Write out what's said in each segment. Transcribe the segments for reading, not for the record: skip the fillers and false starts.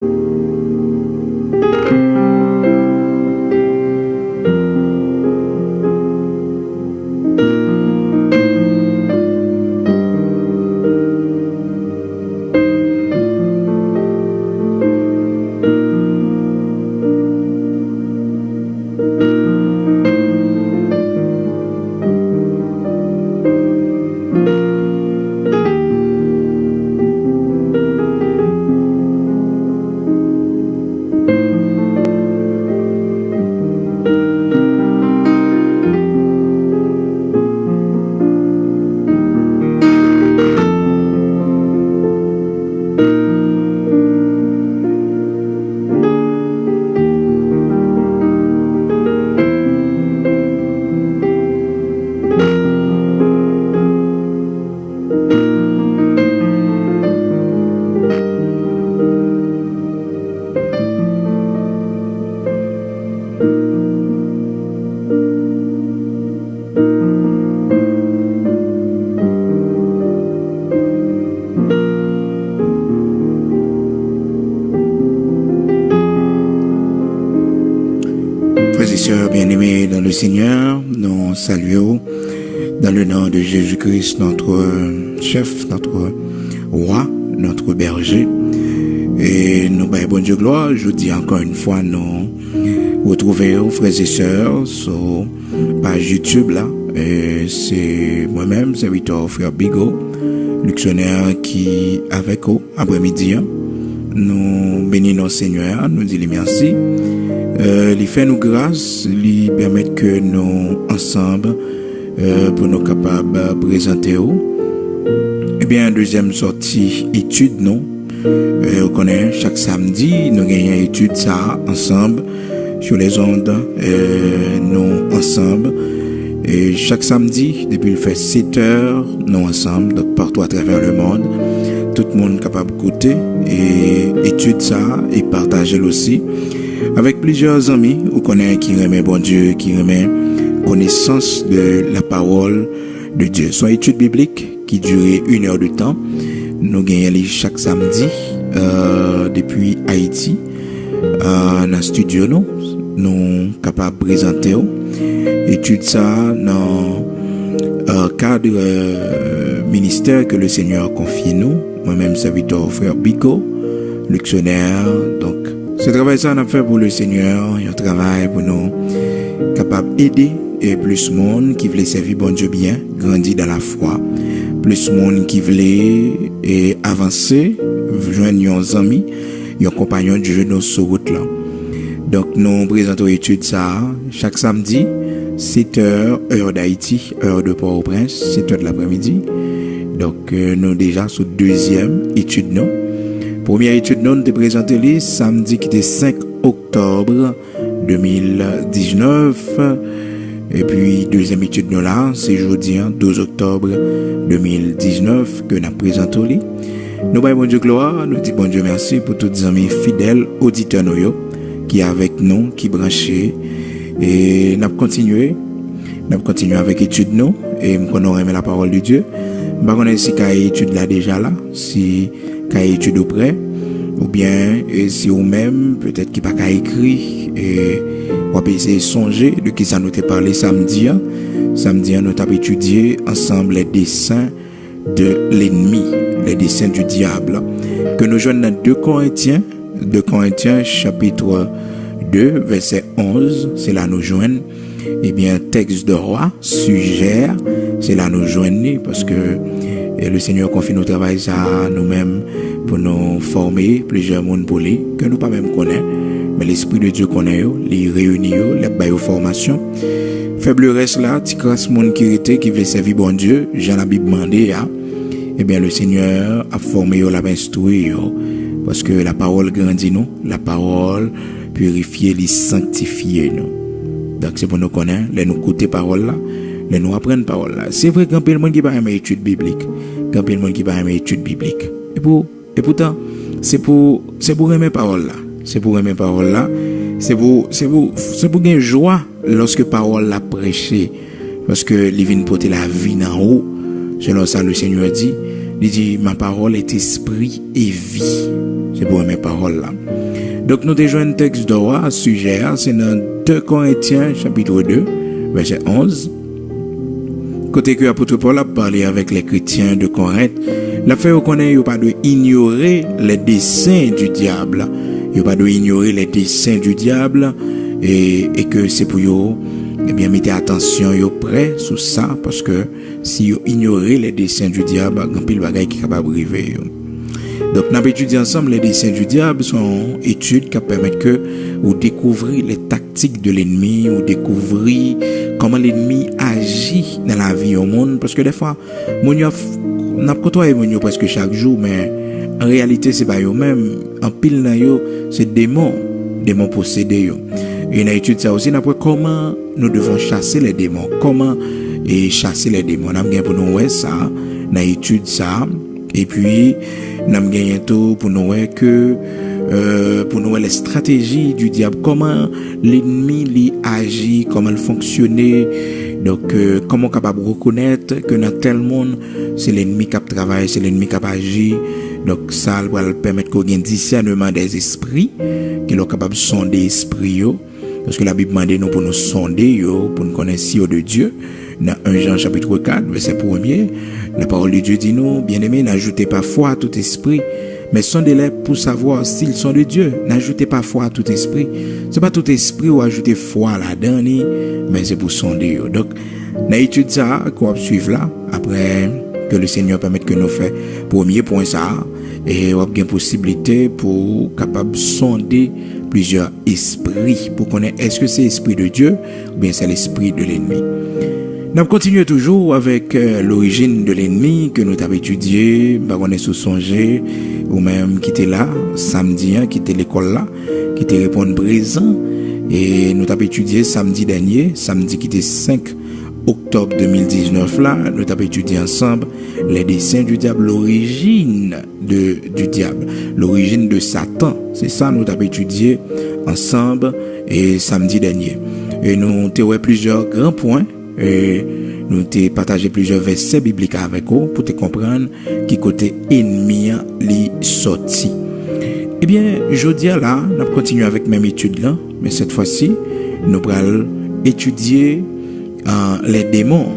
Frères et sœurs bien-aimés dans le Seigneur, nous saluons dans le nom de Jésus-Christ, notre chef, notre roi, notre berger. Et nous, bon Dieu gloire, je vous dis encore une fois, nous retrouvons, frères et sœurs, sur page YouTube là. Et c'est moi-même, serviteur frère Bigot, luxonnaire qui avec vous après-midi. Nous bénissons le Seigneur, nous disons merci. Il fait nous grâce, il permet que nous ensemble pour nous capables de présenter. Eh bien, deuxième sortie étude, non. On connaît chaque samedi, nous gagnons étude ça ensemble sur les ondes, nous ensemble. Et chaque samedi, depuis le fait 7 heures, nous ensemble, donc partout à travers le monde, tout le monde capable d'écouter et étude ça et partager aussi avec plusieurs amis. On connaît qui remet bon Dieu, qui remet connaissance de la parole de Dieu. Soit étude biblique qui durait 1 heure de temps. Nous gagnons chaque samedi depuis Haïti dans le studio nous capables de présenter étude ça dans cadre ministère que le Seigneur confie nous. Moi-même serviteur frère Bigot, luxonnaire. Donc ce travail ça on a fait pour le Seigneur, un travail pour nous capables d'aider et plus monde qui veut servir bon Dieu bien, grandir dans la foi. Plus monde qui veut avancer, joindre nos amis, nos compagnons de Dieu dans cette route là. Donc nous présentons étude ça chaque samedi 7h heure d'Haïti, heure de Port-au-Prince, 7h de l'après-midi. Donc nous déjà sur deuxième étude nous. Première étude nous te présenter les samedi qui était 5 octobre 2019. Et puis deuxième étude nous là, c'est jeudi 12 octobre 2019 que nous présentons les. Nous bon Dieu gloire, nous disons bon Dieu merci pour tous les amis fidèles auditeurs nous qui avec nous, qui branchés. Et nous continuons avec l'étude nous et nous connaissons la parole de Dieu. Nous ne sais pas si l'étude là déjà là, si l'étude auprès, ou bien si ou même peut-être qu'il n'y a pas écrit et on peut essayer de songer de qui ça nous a parlé samedi. Samedi, nous avons étudié ensemble les desseins de l'ennemi, les desseins du diable, que nous joignons dans 2 Corinthiens chapitre 2, verset 11, c'est là nous joignons. Eh bien, texte de roi, suggère, c'est là nous joignons, parce que le Seigneur confie nos travail à nous-mêmes pour nous former plusieurs mondes pour lui, que nous pas même connaître, mais l'Esprit de Dieu connaît, les réunit, les bails formation. Faible reste là, petit grâce monde qui veut servir bon Dieu, Jean la Bible demandé, eh bien, le Seigneur a formé, l'a instruit, parce que la parole grandit nous, la parole purifier, les sanctifier nous. Donc c'est pour nous connaître, les nous écouter parole là, les nous apprendre parole là. C'est vrai qu'il y a monde qui pas aimer étude biblique, il y a monde qui pas aimer étude biblique. Et pourtant c'est pour aimer parole là. C'est pour aimer parole là. C'est pour gagner joie lorsque parole la prêcher, parce que il vient porter la vie en haut. Selon ça le Seigneur dit, il dit ma parole est esprit et vie. C'est pour mes paroles là. Donc nous avons un texte de roi, sujet, c'est dans 2 Corinthiens chapitre 2, verset 11. Côté que l'apôtre Paul a parlé avec les chrétiens de Corinthe, la fait reconnaître qu'il n'y a pas de ignorer les desseins du diable. Il n'y a pas de ignorer les desseins du diable et que c'est pour eux, eh bien, mettez attention, yo prêt sur ça parce que si vous ignorez les desseins du diable, il y a pile bagaille qui est capable de arriver. Donc, nous avons étudié ensemble les desseins du diable, sont études qui permettent que vous découvrez les tactiques de l'ennemi, vous découvrez comment l'ennemi agit dans la vie au monde. Parce que des fois, on a côtoyé presque chaque jour, mais en réalité, c'est pas eux-mêmes. En pile, c'est démons possédés. Et dans l'étude, ça aussi, après comment nous devons chasser les démons. Comment chasser les démons. On a gagné pour nous ça, dans l'étude, ça. Et puis, nous avons gagné tout pour nous que pour nous les stratégies du diable, comment l'ennemi agit, comment il fonctionne. Donc, comment capable de reconnaître que dans tel monde, c'est l'ennemi qui travaille, c'est l'ennemi qui agit. Donc, ça va permettre qu'on ait un discernement des esprits, qu'il est capable de sonder l'esprit. Parce que la Bible demande nous pour nous sonder, pour nous connaître si de Dieu. Dans 1 Jean chapitre 4, verset 1er, la parole de Dieu dit nous, bien-aimés, n'ajoutez pas foi à tout esprit, mais sondez-les pour savoir s'ils sont de Dieu. N'ajoutez pas foi à tout esprit. C'est pas tout esprit ou ajouter foi là-dedans, mais c'est pour sonder. Donc, dans l'étude ça, qu'on va suivre là, après que le Seigneur permette que nous fassions premier point ça, et on a une possibilité pour capable sonder plusieurs esprits, pour connaître est-ce que c'est l'esprit de Dieu ou bien c'est l'esprit de l'ennemi. Nous continuons toujours avec l'origine de l'ennemi que nous avons étudié, on est sous songer, ou même qui était là, samedi, qui était l'école là, qui était répondre présent, et nous avons étudié samedi dernier, samedi qui était 5 octobre 2019 là, nous avons étudié ensemble les desseins du diable, l'origine du diable, l'origine de Satan. C'est ça nous avons étudié ensemble et samedi dernier. Et nous avons plusieurs grands points. Et nous avons partagé plusieurs versets bibliques avec vous pour te comprendre qui côté ennemi li sorti. Eh bien, je dis là, nous continuons avec même étude là, mais cette fois-ci, nous allons étudier les démons,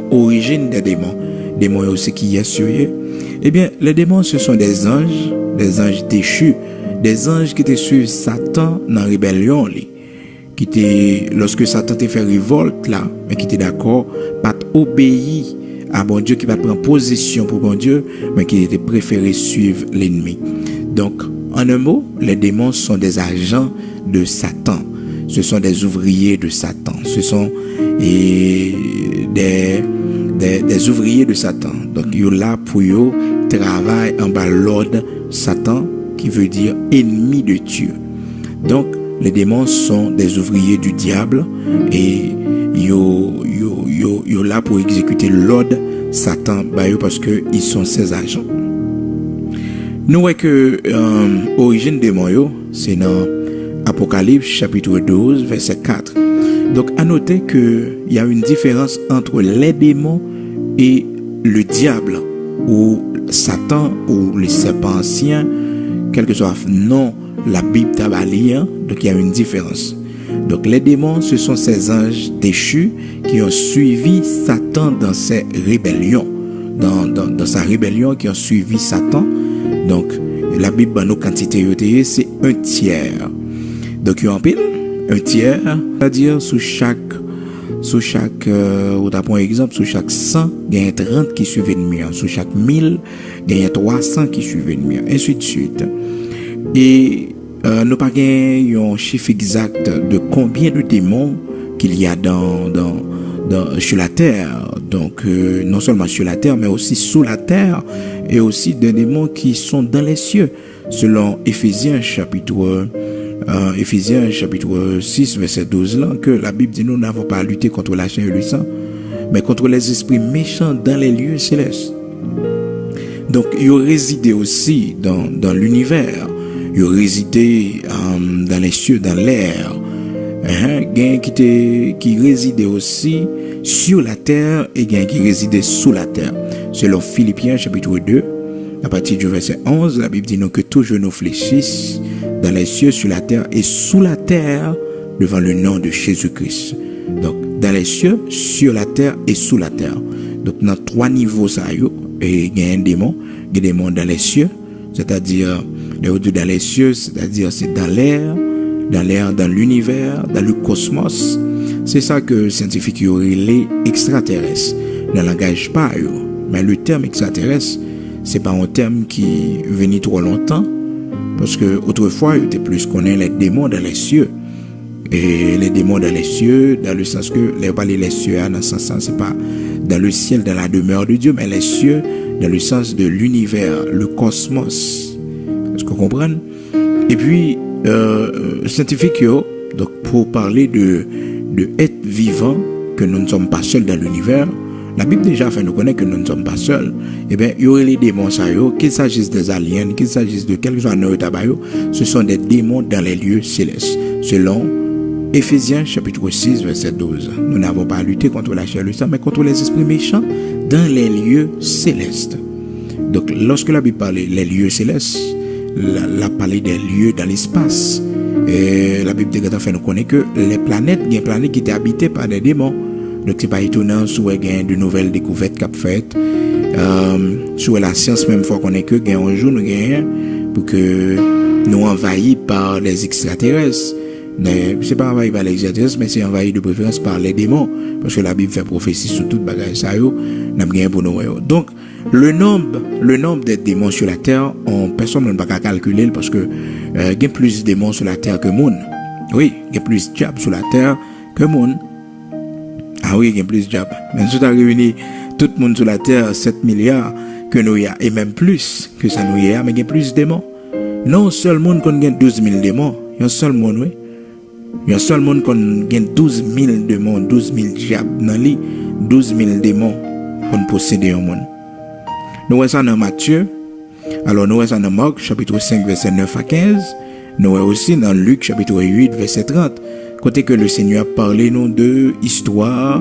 origine des démons aussi qui est sur eux. Eh bien, les démons, ce sont des anges déchus, des anges qui étaient sur Satan dans la rébellion. Qui était, lorsque Satan te fait révolte là, mais qui était d'accord, pas obéir à bon Dieu, qui va prendre position pour bon Dieu, mais qui était préféré suivre l'ennemi. Donc, en un mot, les démons sont des agents de Satan. Ce sont des ouvriers de Satan. Ce sont des ouvriers de Satan. Donc, ils sont là pour eux travailler en bas l'ordre Satan, qui veut dire ennemi de Dieu. Donc, les démons sont des ouvriers du diable et ils sont là pour exécuter l'ordre Satan parce qu'ils sont ses agents. Nous voyons que l'origine des démons, c'est dans Apocalypse chapitre 12, verset 4. Donc, à noter qu'il y a une différence entre les démons et le diable, ou Satan, ou les serpents anciens, quel que soit non la Bible tabalie, donc il y a une différence. Donc les démons, ce sont ces anges déchus qui ont suivi Satan dans ses rébellions, dans sa rébellion qui ont suivi Satan. Donc la Bible dans nos quantités c'est 1/3. Donc il y a un tiers, c'est-à-dire sous chaque ou par exemple sous chaque 100 il y a 30 qui suivent l'ennemi, sous chaque 1000 il y a 300 qui suivent l'ennemi, ainsi de suite. Et nous pas un chiffre exact de combien de démons qu'il y a sur la terre. Donc non seulement sur la terre mais aussi sous la terre, et aussi des démons qui sont dans les cieux selon Éphésiens chapitre 6 verset 12 là, que la Bible dit nous n'avons pas à lutter contre la chair et le sang mais contre les esprits méchants dans les lieux célestes. Donc ils résident aussi dans l'univers. Ils résidaient dans les cieux, dans l'air. Qui résidaient aussi sur la terre et qui résidaient sous la terre. Selon Philippiens chapitre 2, à partir du verset 11, la Bible dit nous que tout genou fléchisse dans les cieux, sur la terre et sous la terre devant le nom de Jésus-Christ. Donc, dans les cieux, sur la terre et sous la terre. Donc, dans 3 niveaux, ça y est, et il y a un démon. Il y a des démons dans les cieux, c'est-à-dire, dans les cieux, c'est-à-dire, c'est dans l'air, dans l'univers, dans le cosmos. C'est ça que scientifiques y auraient les extraterrestres. Ne langage pas, mais le terme extraterrestre, c'est pas un terme qui venait trop longtemps, parce que autrefois, il était plus connaît les démons dans les cieux. Et les démons dans les cieux, dans le sens que, les cieux, dans ce sens, c'est pas dans le ciel, dans la demeure de Dieu, mais les cieux, dans le sens de l'univers, le cosmos. Est-ce que vous comprenez? Et puis, scientifique, donc, pour parler de être vivant, que nous ne sommes pas seuls dans l'univers, la Bible déjà fait nous connaître que nous ne sommes pas seuls. Eh bien, il y aurait les démons, qu'il s'agisse des aliens, qu'il s'agisse de quelque chose en tabac, ce sont des démons dans les lieux célestes. Selon Éphésiens chapitre 6, verset 12. Nous n'avons pas à lutter contre la chair et le sang, mais contre les esprits méchants dans les lieux célestes. Donc, lorsque la Bible parle des lieux célestes, la parle des lieux dans l'espace. Et la Bible fait nous connaître que les planètes, il y a des planètes qui étaient habitées par des démons. Donc, c'est pas étonnant si il y a de nouvelles découvertes qu'a faites. Sur la science, même fois qu'on est que, il y a un jour, nous gagnons pour que nous envahis par les extraterrestres. Mais c'est pas envahi par les extraterrestres, mais c'est envahi de préférence par les démons. Parce que la Bible fait prophétie sur toute bagage ça, nous gagnons pour nous. Donc, le nombre des démons sur la terre, personne ne peut pas calculer parce que, il y a plus de démons sur la terre que monde. Oui, il y a plus de diables sur la terre que monde. Ah oui, il y a plus de diables. Mais si tu as réuni tout le monde sur la terre, 7 milliards, que nous y a, et même plus que ça nous y a, mais il y a plus de démons. Non, seul monde qu'on gagne 12 000 démons. Il y a un seul monde, oui. Il y a un seul monde qu'on gagne 12 000 démons, 12 000 diables dans lui, 12 000 démons qu'on possède au monde. Nous voyons ça dans Matthieu. Alors, nous voyons ça dans Marc, chapitre 5, verset 9 à 15. Nous voyons aussi dans Luc, chapitre 8, verset 30. Côté que le Seigneur a parlé nous de histoire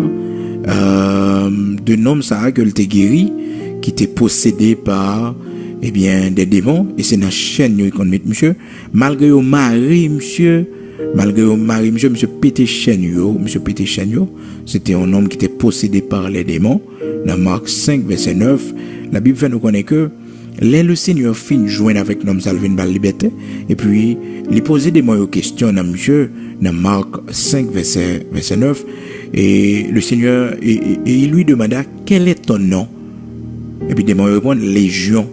de homme ça que le guéri qui était possédé par des démons et c'est dans la chaîne qu'on met monsieur malgré au mari monsieur pété chaîne c'était un homme qui était possédé par les démons. Dans Marc 5 verset 9 la Bible fait nous connaître que le Seigneur finit joindre avec l'homme salvé par la liberté et puis il posait des mots aux questions dans monsieur dans Marc 5 verset 9 et le Seigneur et il lui demanda quel est ton nom et puis des mots répondent Légion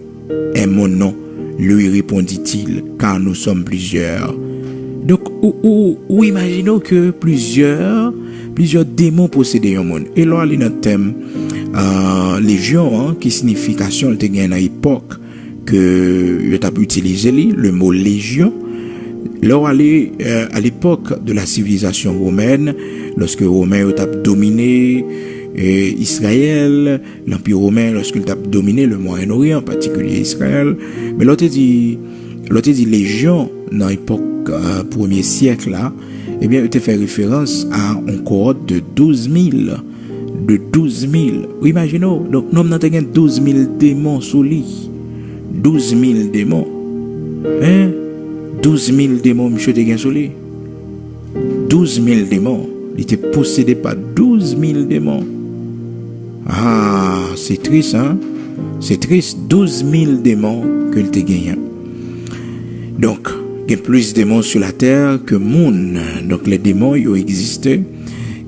est mon nom. Lui répondit-il car nous sommes plusieurs. Donc ou imaginons que plusieurs démons possédaient un monde et là il y a notre thème légion qui signification le gain à l'époque que je t'ai utilisé le mot légion. Là à l'époque de la civilisation romaine, lorsque les Romains ont dominé Israël, l'Empire romain, lorsqu'il a dominé le Moyen-Orient, en particulier Israël, mais l'autre dit légion dans l'époque premier siècle là, eh bien, il fait référence à une cohorte de 12 000. De 12 000. Imaginez, donc nous avons 12 000 démons sous lui. 12 000 démons. 12 000 démons, monsieur te sous lui. 12 000 démons. Il était possédé par 12 000 démons. Ah, c'est triste, hein? C'est triste. 12 000 démons que il te gagne. Donc, il y a plus de démons sur la terre que monde. Donc, les démons, ils ont existé.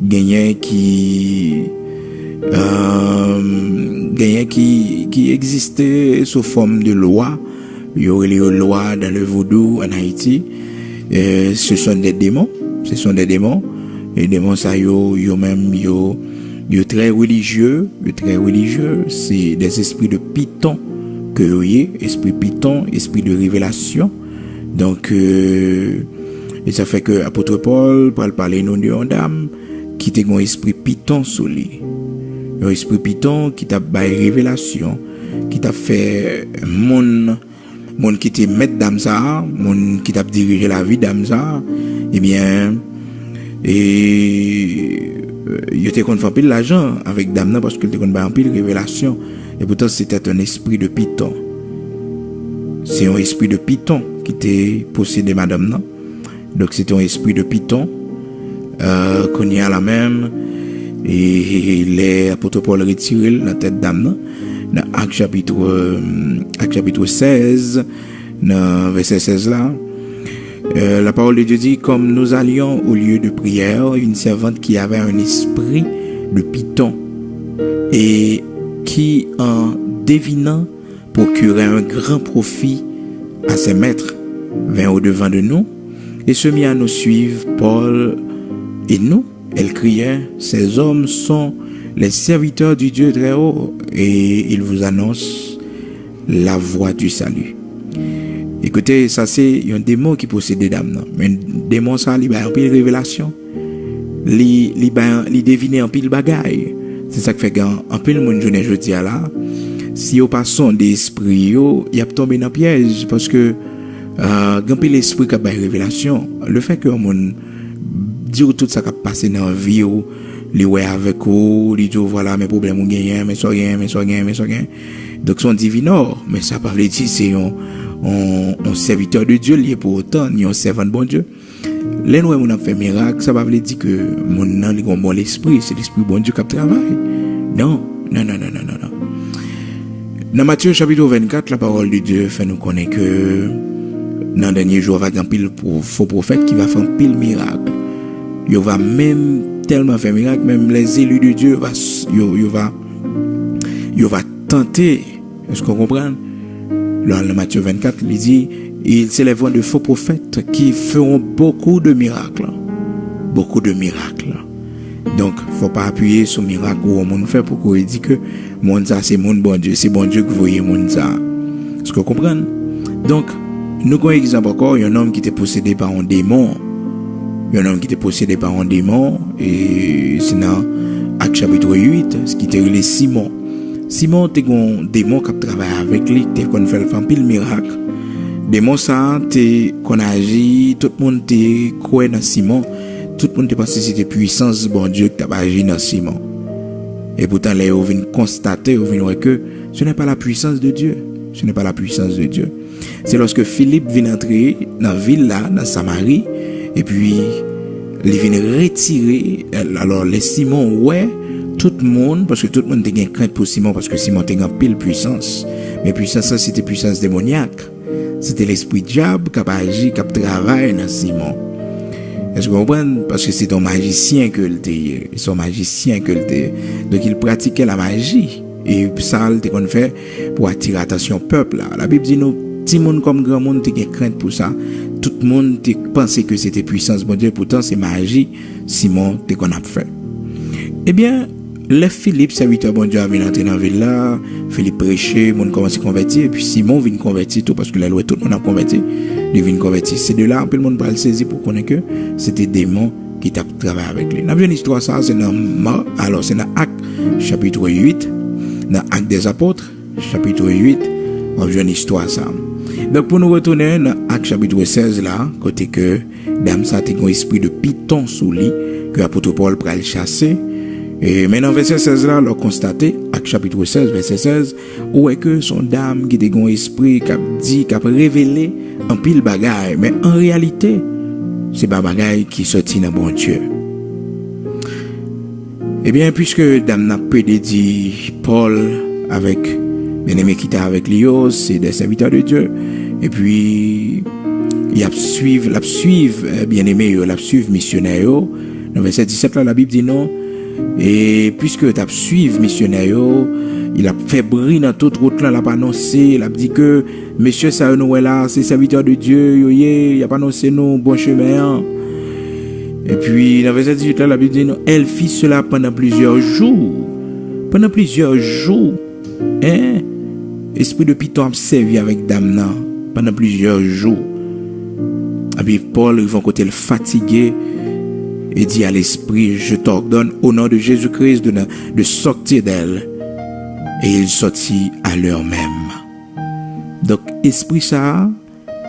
Gagnent qui existait sous forme de loi. Il y aurait les lois dans le vaudou en Haïti. Ce sont des démons. Les démons, ça, yo très religieux. C'est des esprits de Python que vous voyez. Esprit Python, esprit de révélation. Donc, et ça fait que apôtre Paul, pour parler non de dame, qui était un esprit Python sur lui. Un esprit Python qui t'a baillé révélation, qui t'a fait mon qui était maître d'âme ça, mon qui t'a dirigé la vie d'âme ça, il était qu'on fait pile l'argent avec dame parce qu'il était qu'on baillé pile révélation et pourtant c'était un esprit de Python. c'est un esprit de python qui était possédé madame non. Donc c'est un esprit de python qu'on y a la même et les apôtres Paul retiré la tête dame dans Acte chapitre 16 dans verset 16 là. La parole de Dieu dit, comme nous allions au lieu de prière, une servante qui avait un esprit de python et qui, en devinant, procurait un grand profit à ses maîtres, vint au-devant de nous et se mit à nous suivre, Paul et nous. Elle criait, ces hommes sont les serviteurs du Dieu très haut et ils vous annoncent la voie du salut. Écoutez, ça c'est un démon qui possède des dames. Mais un démon ça, il a un pile révélation. Il devine un pile bagaille. C'est ça qui fait qu'en pile monde journée jeudi là, si au passant d'esprit, il a tombé dans piège parce que quand pile l'esprit qui a une révélation, le fait que monde dit tout ça qui a passé dans la vie ou les ouais avec ou les dit voilà mes problèmes ou gagnent mais ça gagne. Donc son divinor, mais ça parle dit c'est un serviteur de Dieu lié pour autant, ni un servant de bon Dieu. Les nous on a fait miracle, ça va veut dire que mon nan li gon bon l'esprit, c'est l'esprit bon Dieu qui travaille. Non. Dans Matthieu chapitre 24, la parole de Dieu fait nous connaître que dans le dernier jour, il va y avoir un pile faux prophète qui va faire un pile miracle. Il va même tellement faire miracle, même les élus de Dieu va tenter. Est-ce qu'on comprend? Dans le Matthieu 24, il dit, ils s'élèveront de faux prophètes qui feront beaucoup de miracles. Beaucoup de miracles. Donc, faut pas appuyer sur miracle où on fait pour qu'on dise que monde ça c'est mon bon Dieu, c'est bon Dieu que vous voyez monde ça. Est-ce que vous comprenez? Donc, nous avons un exemple encore, il y a un homme qui était possédé par un démon. Et c'est dans Acte chapitre 8, ce qui était relé Simon. Simon était un démon qui travaille avec lui, qui a fait un pile miracle. Démon ça, qu'on agit, tout le monde était croyant dans Simon. Tout le monde était pensé que c'était puissance bon Dieu qui a agi dans Simon. Et pourtant, là, on vient constater, on vient voir que ce n'est pas la puissance de Dieu. Ce n'est pas la puissance de Dieu. C'est lorsque Philippe vient entrer dans la ville là, dans Samarie, et puis il vient retirer. Alors les Simon, ouais, tout le monde, parce que tout le monde était crainte pour Simon, parce que Simon était en pile puissance. Mais puissance ça, c'était puissance démoniaque. C'était l'esprit diable qui a agi, qui a travaillé dans Simon. Est-ce que vous comprenez? Parce que c'est un magicien que le était. Donc il pratiquait la magie. Et ça, il était fait pour attirer l'attention du peuple. Là. La Bible dit nous, tout le monde comme grand monde était crainte pour ça. Tout le monde pensait que c'était puissance bon Dieu. Pourtant, c'est magie. Simon, t'es qu'on a fait. Eh bien, le Philippe, serviteur bon Dieu, a venu entrer dans la ville là. Philippe prêchait, le monde commence à convertir. Et puis Simon vient convertir tout parce que la loi, tout le monde a converti. Il vient convertir. C'est de là, tout le monde va le saisir pour connaître que c'était démon qui t'a travaillé avec lui. Dans une histoire, ça, c'est dans Acte chapitre 8. Dans Acte des Apôtres, chapitre 8, on voit une histoire ça. Donc pour nous retourner dans Acte chapitre 16 là, côté que dame ça a un esprit de python sous lui, que l'apôtre Paul pral chasser. Et maintenant verset 16 là, on constate, Acte chapitre 16, verset 16, où est que son dame qui a un esprit qui a dit, qui a révélé un pile bagaille, mais en réalité, c'est pas bagaille qui sortit dans bon Dieu. Eh bien, puisque dame n'a pas dit Paul avec bien-aimé qui était avec lui, c'est des serviteurs de Dieu. Et puis, il a suivre bien-aimé, il a suivre missionnaire. Dans verset 17 là, la Bible dit non. Et puisque tu as suivre missionnaire, il a fait briller dans toute route là, il a pas annoncé, il a dit que monsieur ça nous là, c'est serviteur de Dieu, il a pas annoncé nous bon chemin. Et puis, dans verset 18, là, la Bible dit, non, elle fit cela pendant plusieurs jours. Pendant plusieurs jours. Esprit de python a servi avec dame pendant plusieurs jours. Et puis, Paul, ils vont côté le fatigué et dit à l'esprit, je t'ordonne au nom de Jésus-Christ de sortir d'elle. Et il sortit à l'heure même. Donc, esprit ça,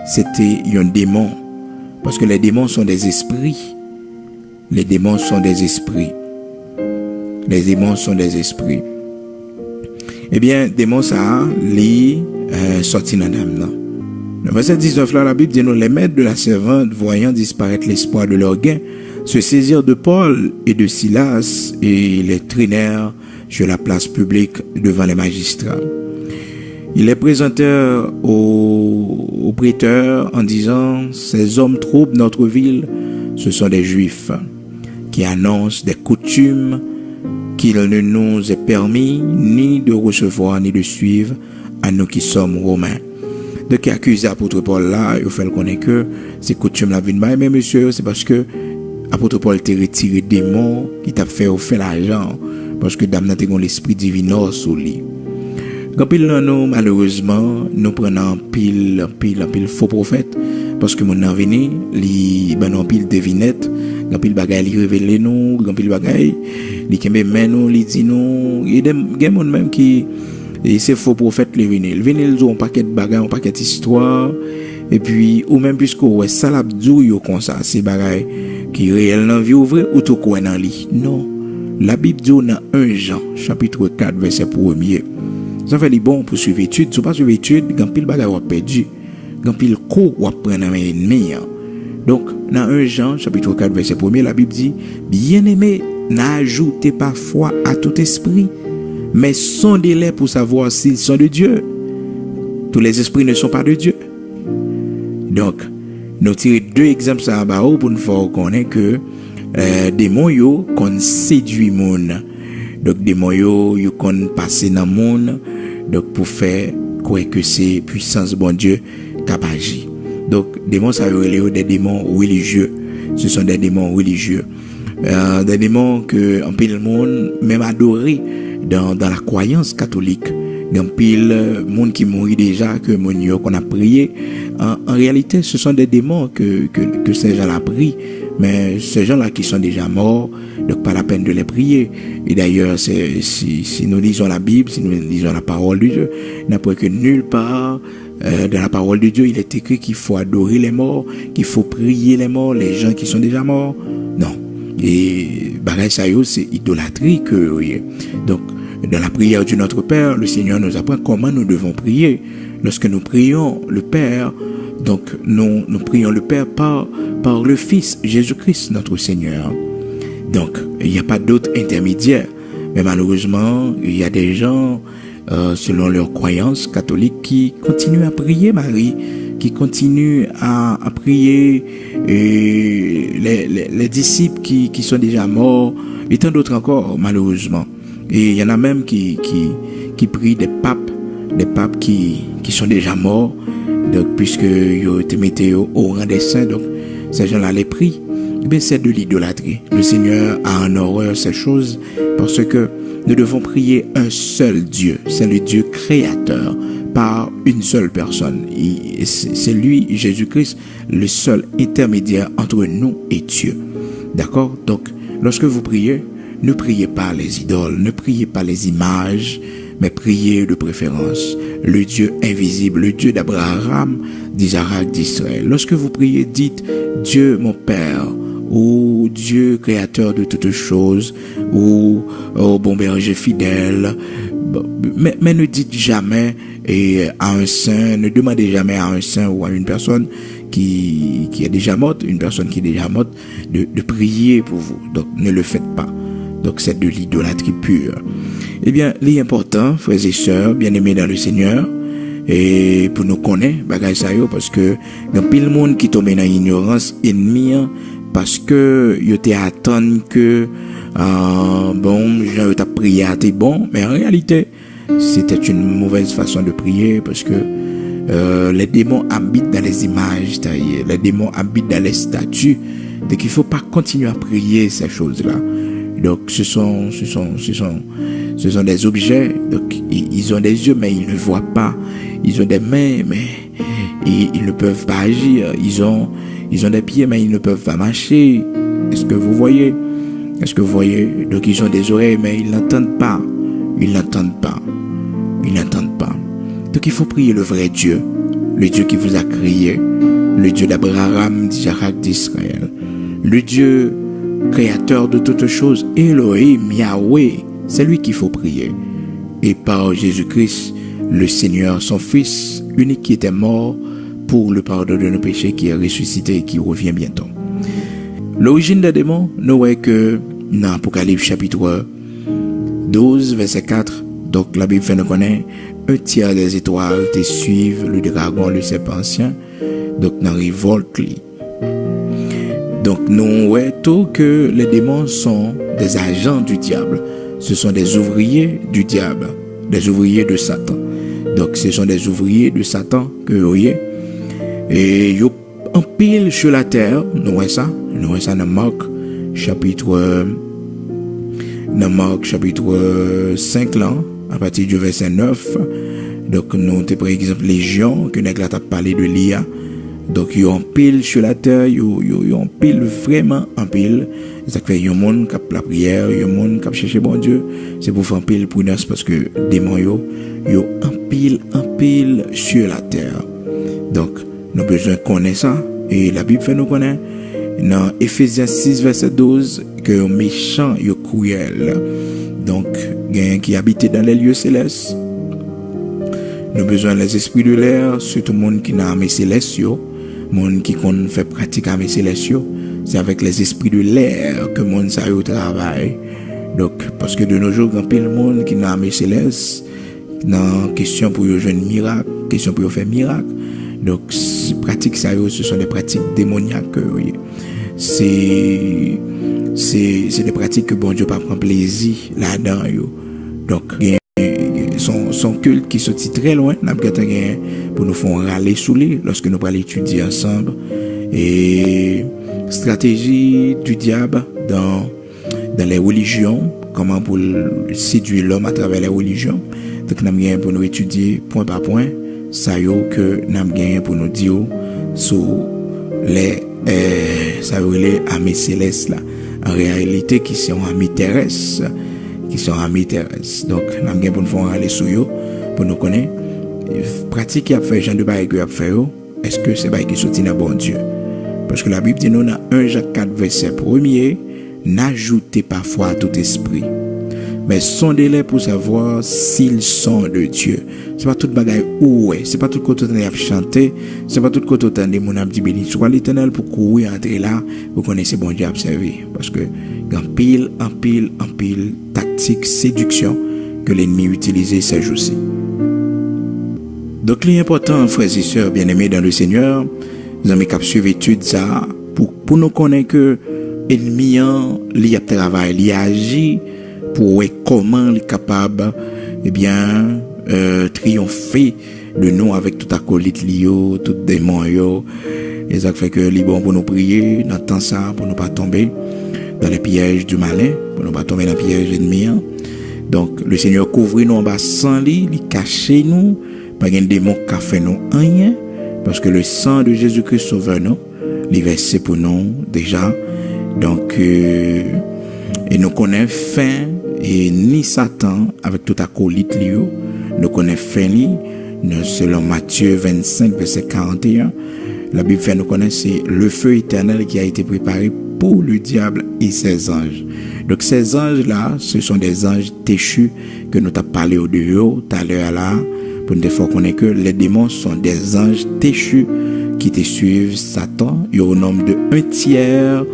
c'était un démon. Parce que les démons sont des esprits. Les démons sont des esprits. Les démons sont des esprits. Eh bien, démon ça, li sorti dans dame. Le verset 19, là, la Bible dit, nous, les maîtres de la servante, voyant disparaître l'espoir de leur gain, se saisirent de Paul et de Silas et les traînèrent sur la place publique devant les magistrats. Ils les présentèrent aux prêteurs en disant, ces hommes troublent notre ville, ce sont des Juifs qui annoncent des coutumes qu'il ne nous est permis ni de recevoir ni de suivre à nous qui sommes Romains. Donc, qui accuse l'apôtre Paul là, il fait connaître que ces coutumes là viennent mais monsieur, c'est parce que l'apôtre Paul t'a retiré des démons qui t'a fait l'argent, parce que dame n'a pas l'esprit divin sur lui. Quand pile nous, malheureusement, nous prenons pile faux prophètes, parce que mon en venu, li ben en pile devinette, quand pile bagay li révèle nous, quand pile bagay li kembe men nous, li dit nous, il y a des gens même qui et ces faux prophètes les venir. Ils ont un paquet de bagages, un paquet d'histoires, et puis ou même puisque ouais ça l'a dit comme ça, c'est bagages qui réel dans vie ouvre ou tout quoi dans lit. Non. La Bible dit dans 1 Jean chapitre 4 verset 1er. Ça fait bon pour suivre étude, si pas suivre étude, quand pile bagage ou perdu, quand pile coup ou prendre un ennemi. Donc dans 1 Jean chapitre 4 verset 1er, la Bible dit bien-aimés, n'ajoutez pas foi à tout esprit, mais sondez-les pour savoir s'ils sont de Dieu. Tous les esprits ne sont pas de Dieu. Donc, nous tirons 2 exemples ça pour nous faire connaître que démons yo qu'on séduit monde. Donc démons yo qu'on passer dans monde donc pour faire croire que c'est puissance bon Dieu qui agit. Donc démons ça des démons religieux. Ce sont des démons religieux. Des démons que en pile monde même adoré dans la croyance catholique. Dans pile monde qui mourit déjà que mon yo qu'on a prié en réalité ce sont des démons que ces gens là prient, mais ces gens là qui sont déjà morts, donc pas la peine de les prier. Et d'ailleurs si nous lisons la Bible, si nous lisons la parole de Dieu, n'importe que nulle part dans la parole de Dieu il est écrit qu'il faut adorer les morts, qu'il faut prier les morts, les gens qui sont déjà morts. Non. Et bagay ça yo c'est idolâtrie que donc dans la prière de notre Père, le Seigneur nous apprend comment nous devons prier. Lorsque nous prions le Père, donc nous prions le Père par le Fils Jésus-Christ notre Seigneur. Donc il n'y a pas d'autre intermédiaire. Mais malheureusement il y a des gens selon leurs croyances catholiques qui continuent à prier Marie, qui continuent à prier les disciples qui sont déjà morts et tant d'autres encore malheureusement. Et il y en a même qui prient des papes qui sont déjà morts, donc puisque ils ont été mis au rang des saints, donc ces gens-là les prient. Mais c'est de l'idolâtrie. Le Seigneur a en horreur ces choses parce que nous devons prier un seul Dieu, c'est le Dieu créateur par une seule personne. Et c'est lui, Jésus-Christ, le seul intermédiaire entre nous et Dieu. D'accord? Donc, lorsque vous priez, ne priez pas les idoles, ne priez pas les images, mais priez de préférence le Dieu invisible, le Dieu d'Abraham, d'Isaac, d'Israël. Lorsque vous priez, dites Dieu mon Père, ou Dieu créateur de toutes choses, ou bon berger fidèle, mais ne dites jamais à un saint, ne demandez jamais à un saint ou à une personne qui est déjà morte, une personne qui est déjà morte, de prier pour vous. Donc ne le faites pas. Donc c'est de l'idolâtrie pure. Eh bien, l'important, frères et sœurs, bien-aimés dans le Seigneur, et pour nous connaître, bagay sa yo, parce que il y a pile monde qui tombe dans l'ignorance ennemie, parce que yo te attend que bon, je t'ai prié, t'es bon, mais en réalité, c'était une mauvaise façon de prier, parce que les démons habitent dans les images, les démons habitent dans les statues, donc il faut pas continuer à prier ces choses-là. Donc ce sont des objets, donc ils ont des yeux mais ils ne voient pas, ils ont des mains mais ils ne peuvent pas agir, ils ont des pieds mais ils ne peuvent pas marcher. Est-ce que vous voyez? Donc ils ont des oreilles mais ils n'entendent pas. Donc il faut prier le vrai Dieu, le Dieu qui vous a créé, le Dieu d'Abraham, d'Isaac, d'Israël, le Dieu créateur de toutes choses, Elohim, Yahweh, c'est lui qu'il faut prier. Et par Jésus-Christ, le Seigneur, son Fils unique qui était mort pour le pardon de nos péchés, qui est ressuscité et qui revient bientôt. L'origine des démons, nous voyons que dans Apocalypse chapitre 12, verset 4, donc la Bible fait nous connaître un tiers des étoiles te suivent le dragon, le serpent ancien, donc dans révolte. Donc nous voyons tout que les démons sont des agents du diable. Ce sont des ouvriers du diable, des ouvriers de Satan. Donc ce sont des ouvriers de Satan que vous voyez. Et ils en pile sur la terre, nous voyons ça dans Marc chapitre 5 là, à partir du verset 9. Donc nous avons par exemple Légion, que nous avons parlé de l'IA. Donc ils ont pile sur la terre, ils ont pile vraiment en pile. Ça fait un monde qui a la prière, un monde qui a cherché bon Dieu. C'est pour faire pile prudence parce que les démons yo en pile sur la terre. Donc nous avons besoin de connaître ça. Et la Bible fait nous connaître dans Ephésiens 6 verset 12 que les méchants sont cruels. Donc qui habitent dans les lieux célestes. Nous avons besoin des esprits de l'air, surtout les gens qui ont armé céleste, les gens qui fait pratique armé céleste. C'est avec les esprits de l'air que les gens travaillent. Donc, parce que de nos jours, il y a le monde qui ont armé céleste, dans question pour jouer un miracle, question pour faire miracle. Donc, ces pratiques, ce sont des pratiques démoniaques. C'est des pratiques que bon Dieu pas prend plaisir là-dedans. Donc, son culte qui sortit très loin, pour nous faire râler sous lui lorsque nous allons étudier ensemble. Et stratégie du diable dans les religions, comment pour séduire l'homme à travers les religions. Donc, nous avons pour nous étudier point par point, ça y est que nous avons pour nous dire sur les amis célestes là. En réalité, qui sont amis terrestres. Donc, nous avons pour nous faire aller sur eux, pour nous connaître. Pratique qui a fait, genre de bail qui a fait, est-ce que c'est bail qui sortit dans bon Dieu? Parce que la Bible dit nous dans 1 Jacques 4, verset 1er, n'ajoutez pas foi à tout esprit, mais sondez-les pour savoir s'ils sont de Dieu. C'est pas tout bagaille c'est pas tout côté on a chanté, c'est pas tout côté on des mon a dit béni soit l'Éternel pour courir entrer là, vous connaissez bon Dieu observer parce que en pile tactique séduction que l'ennemi utilise ces jours-ci. Donc l'important frères et sœurs bien-aimés dans le Seigneur, nous avons qu'à suivre étude ça pour nous connaître que l'ennemi il a travaillé, il agit pour voir comment il est capable triompher de nous avec tout acolyte lio, tout démon yo. Et ça fait que c'est bon pour nous prier dans temps ça pour ne pas tomber dans les pièges du malin, pour ne pas tomber dans les pièges ennemis. Donc le Seigneur couvre nous en bas sans lit, il cache nous, pas de démon qui fait nous rien parce que le sang de Jésus-Christ sauve nous, il versé pour nous déjà. Donc et nous connaissons fin et ni Satan avec tout acolyte lio, nous connaissons fin li selon Matthieu 25 verset 41. La Bible fait nous connaître c'est le feu éternel qui a été préparé pour le diable et ses anges. Donc ces anges-là, ce sont des anges déchus que nous avons parlé au dehors tout à l'heure là, pour nous faire connaître que les démons sont des anges déchus qui te suivent Satan. Il y a au nombre de 1/3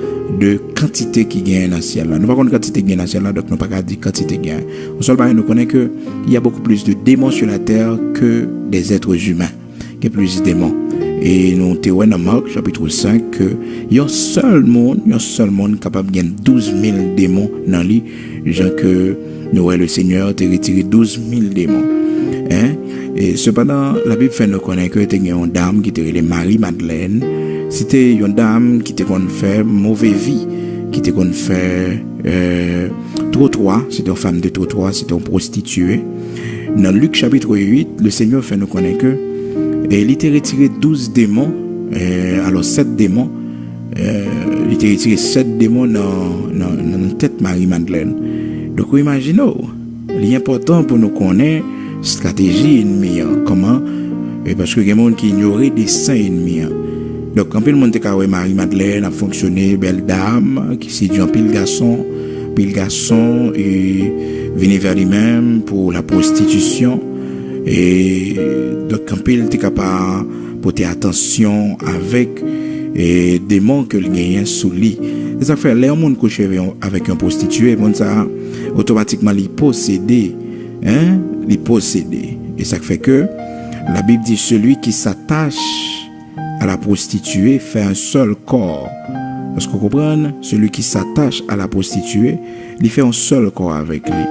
de quantité qui gagne dans le ciel là. Nous ne pouvons pas quantité qui gagne dans le ciel là, donc nous ne pouvons pas dire quantité qui gagne. On seul nous connaît que il y a beaucoup plus de démons sur la terre que des êtres humains. Il y a plus de démons. Et nous avons dans Marc chapitre 5 que il y a un seul monde capable de gagner 12 000 démons dans lui. Genre que nous le Seigneur a retiré 12 000 démons. Et cependant, la Bible fait nous connaître que il y a une dame qui était Marie-Madeleine. C'était une dame qui était qu'on fait mauvaise vie, qui était qu'on fait trottoir. C'était une femme de trottoir, c'était une prostituée. Dans Luc chapitre 8, le Seigneur fait nous connaître que il était retiré 12 démons, alors 7 démons, il était retiré 7 démons dans la tête Marie-Madeleine. Donc, imaginez, l'important pour nous connaître stratégie ennemie, comment, parce que il y a des gens qui ignoraient des saints ennemis. Donc, quand le monde a Marie-Madeleine a fonctionné, belle dame, qui séduit un pile garçon, et venir vers lui-même pour la prostitution. Et donc, quand il était capable porter attention avec et démon que le gagne sous lit. Et ça fait les gens coucher avec un prostitué, bon ça automatiquement les posséder, les posséder. Et ça fait que la Bible dit celui qui s'attache à la prostituée fait un seul corps. Est-ce que vous comprenez? Celui qui s'attache à la prostituée, il fait un seul corps avec lui.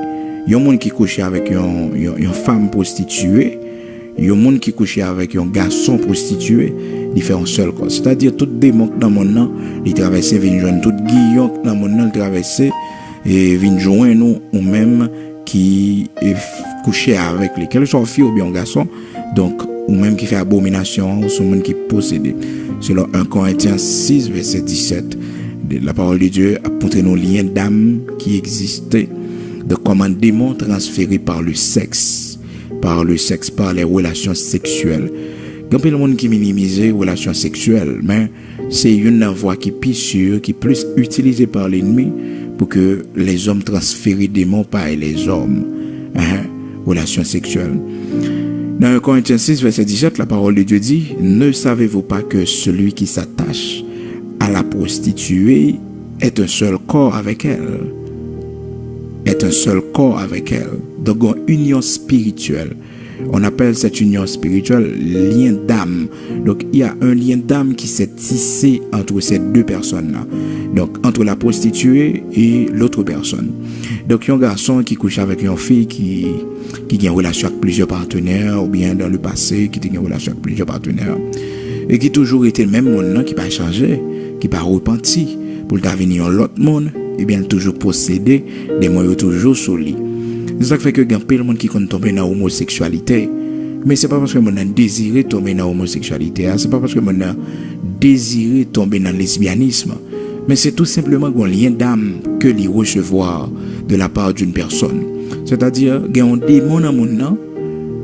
Il y a un monde qui couche avec une femme prostituée, il y a un monde qui couche avec un garçon prostitué, il fait un seul corps. C'est-à-dire tout démon dans mon nom, il traverse vient joindre tout guillon dans mon nom, il traverse et vient joindre nous ou même qui est couché avec lui, quel soit fille ou bien un garçon, donc ou même qui fait abomination, ou monde qui possède. Selon 1 Corinthiens 6 verset 17, la parole de Dieu a montré nos liens d'âme qui existaient, de comment un démon transféré par le sexe, par les relations sexuelles. Il y a plein de monde qui minimise les relations sexuelles, mais c'est une voie qui est plus sûre, qui est plus utilisée par l'ennemi pour que les hommes transfèrent des démons par les hommes. Relations sexuelles. Dans 1 Corinthiens 6, verset 17, la parole de Dieu dit « Ne savez-vous pas que celui qui s'attache à la prostituée est un seul corps avec elle ?» Est un seul corps avec elle. Donc, une union spirituelle. On appelle cette union spirituelle lien d'âme. Donc, il y a un lien d'âme qui s'est tissé entre ces deux personnes-là. Donc, entre la prostituée et l'autre personne. Donc, il y a un garçon qui couche avec une fille qui a une relation avec plusieurs partenaires, ou bien dans le passé, qui a une relation avec plusieurs partenaires. Et qui toujours été le même monde, qui n'a pas changé, qui n'a pas repenti, pour devenir l'autre monde, et bien toujours posséder des moyens toujours sur lui. C'est ça qui fait que il y a plein de monde qui compte tomber dans l'homosexualité. Mais c'est pas parce que mon a désiré tomber dans l'homosexualité, c'est pas parce que mon a désiré tomber dans le lesbianisme, mais c'est tout simplement un lien d'âme que l'y recevoir de la part d'une personne. C'est-à-dire, il y a un démon dans le monde,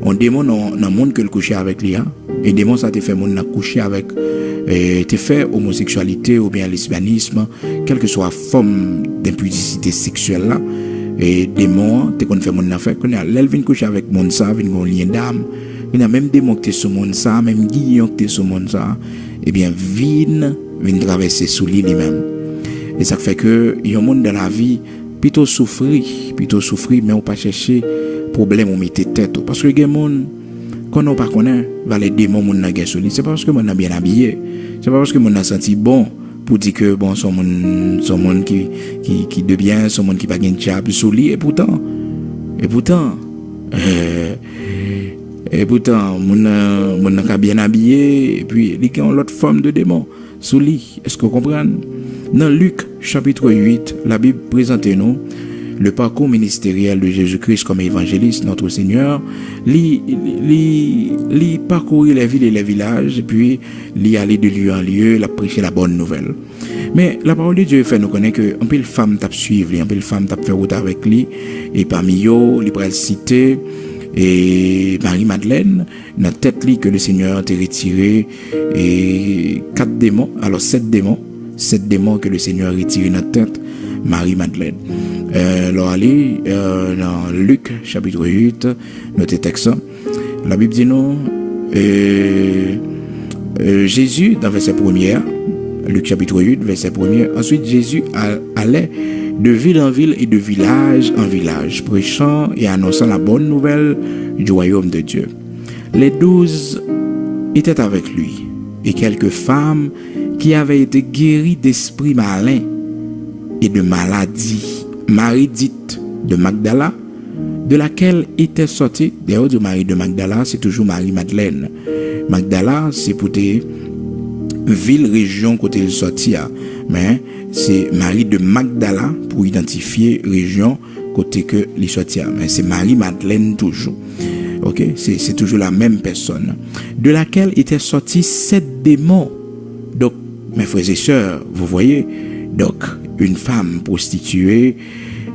un démon dans le monde que le coucher avec lui, et démon ça te fait mon coucher avec, te fait homosexualité ou bien lesbianisme, quelle que soit la forme d'impudicité sexuelle là. Et démon, te qu'on fait mon affaire, qu'on a l'elvin coucher avec mon ça, vin un lien d'âme, il y a même démon qui est sur mon ça, même guillon qui est sur mon ça, et bien vin traverser sous lui-même. Et ça fait que il y a un monde dans la vie plutôt souffrir, mais on pas chercher problème ou mettre tête parce que les monde qu'on on pas connaît va les démons mon na guerre sur lui, c'est pas parce que mon a bien habillé, c'est pas parce que mon a senti bon pour dire que bon son monde qui de bien, son monde qui pas gain diable sur lui et pourtant mon a bien habillé et puis il y a l'autre forme de démon sous lui. Est-ce que vous comprenez? Dans Luc chapitre 8, la Bible présente nous le parcours ministériel de Jésus-Christ comme évangéliste, notre Seigneur. Il parcourir les villes et les villages, et puis il aller de lieu en lieu, il prêcher la bonne nouvelle. Mais la parole de Dieu fait nous connaître que un peu de femmes t'a suivre, un peu de femmes t'a fait route avec lui, et parmi eux, il pourrait citer et Marie-Madeleine, dans tête li que le Seigneur a retiré et 4 démons, alors 7 démons que le Seigneur a retiré dans tête Marie-Madeleine. Alors allez dans Luc chapitre 8, notre texte, la Bible dit non, Jésus dans verset 1er, Luc chapitre 8 verset 1er, ensuite Jésus allait de ville en ville et de village en village, prêchant et annonçant la bonne nouvelle du royaume de Dieu. Les 12 étaient avec lui, et quelques femmes qui avaient été guéries d'esprits malins et de maladies. Marie dite de Magdala, de laquelle était sortie, d'ailleurs de Marie de Magdala, c'est toujours Marie-Madeleine. Magdala, c'est pour des villes, régions côté de sortie, mais c'est Marie de Magdala pour identifier région côté que les sorties, mais c'est Marie-Madeleine toujours. Ok, c'est toujours la même personne, de laquelle étaient sortis 7 démons. Donc, mes frères et sœurs, vous voyez, donc une femme prostituée,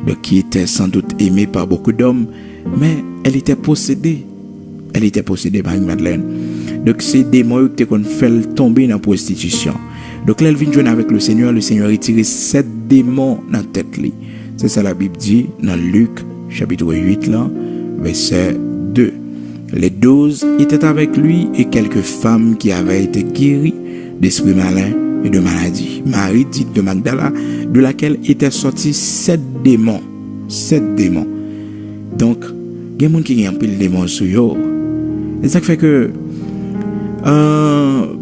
donc, qui était sans doute aimée par beaucoup d'hommes, mais elle était possédée. Elle était possédée par Marie-Madeleine. Donc, c'est des démons qui ont fait tomber dans la prostitution. Donc, là, elle vient joindre avec le Seigneur a retiré 7 démons dans la tête. C'est ça la Bible dit dans Luc chapitre 8, là, verset 2. Les 12 étaient avec lui et quelques femmes qui avaient été guéries d'esprits malins et de maladies. Marie, dite de Magdala, de laquelle étaient sortis 7 démons. 7 démons. Donc, il y a des gens qui ont pile démons sur eux. Et ça fait que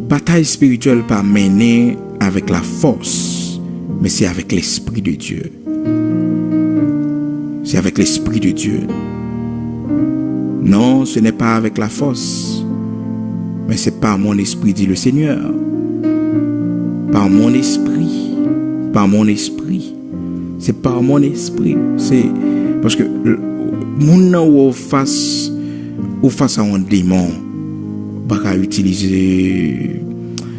bataille spirituelle pas menée avec la force, mais c'est avec l'Esprit de Dieu. C'est avec l'Esprit de Dieu. Non, ce n'est pas avec la force, mais c'est par mon esprit, dit le Seigneur. Par mon esprit. Par mon esprit. C'est par mon esprit. C'est parce que mon face à un démon, pas utiliser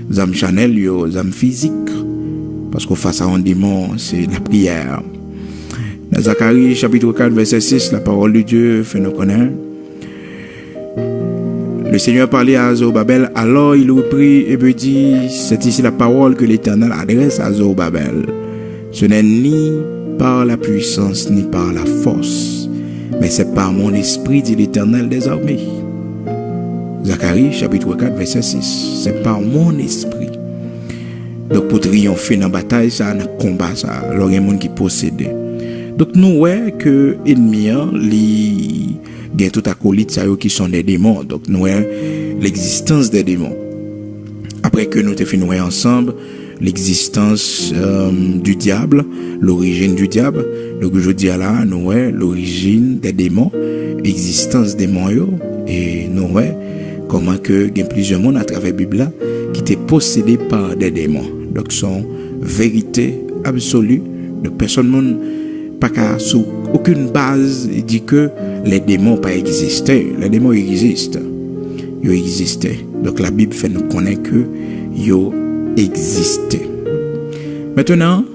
des âmes Chanel, des âmes physiques. Parce qu'au face à un démon, c'est la prière. Dans Zacharie, chapitre 4, verset 6, la parole de Dieu fait nous connaître. Le Seigneur parlait à Zorobabel, alors il reprit et me dit, c'est ici la parole que l'Éternel adresse à Zorobabel. Ce n'est ni par la puissance ni par la force, mais c'est par mon esprit, dit l'Éternel des armées. Zacharie, chapitre 4, verset 6. C'est par mon esprit. Donc pour triompher dans la bataille, ça, dans le combat, ça, alors il y a des gens qui possèdent. Donc nous voyons que l'ennemi, il y a tout acolyte qui sont des démons. Donc nous voyons l'existence des démons. Après que nous avons fait nous ensemble l'existence du diable, l'origine du diable. Donc je dis là, nous voyons l'origine des démons, l'existence des démons. Et nous voyons comment que il y a plusieurs mondes à travers la Bible qui étaient possédés par des démons. Donc son vérité absolue de personne pas qu'à sous aucune base il dit que les démons pas existé. Les démons existent. Ils existaient. Donc la Bible fait nous connaître que ils existaient. Maintenant,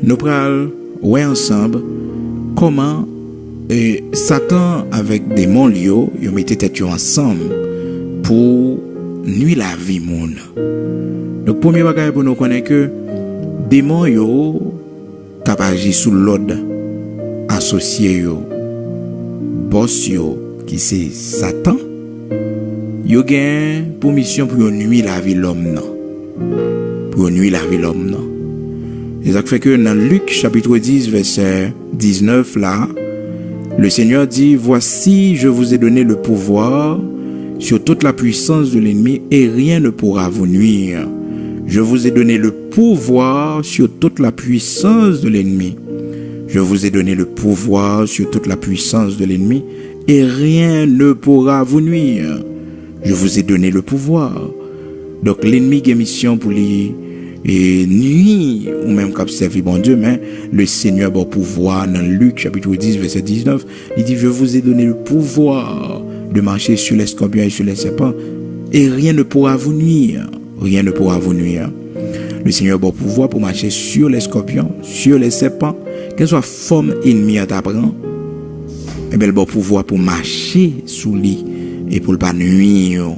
nous allons voir ensemble comment Satan avec des démons ils mettaient tête ensemble pour nuire la vie monde. Donc premier bagage pour nous connaître que démons yo capable agir sous l'ordre associé yo boss yo qui c'est Satan. Yo gain pour mission pour nuire la vie l'homme non. Pour nuire la vie l'homme non. Et ça fait que dans Luc chapitre 10 verset 19 là, le Seigneur dit, voici je vous ai donné le pouvoir sur toute la puissance de l'ennemi et rien ne pourra vous nuire. Je vous ai donné le pouvoir sur toute la puissance de l'ennemi. Je vous ai donné le pouvoir sur toute la puissance de l'ennemi et rien ne pourra vous nuire. Je vous ai donné le pouvoir. Donc l'ennemi a mission pour lui nuire ou même comme servir bon Dieu, mais le Seigneur a pouvoir dans Luc chapitre 10 verset 19. Il dit, je vous ai donné le pouvoir de marcher sur les scorpions et sur les serpents et rien ne pourra vous nuire. Rien ne pourra vous nuire. Le Seigneur a pouvoir pour marcher sur les scorpions, sur les serpents, quelle soit forme ennemie à t'apprendre. Et bien, il a pouvoir pour marcher sous lui et pour ne pas nuire.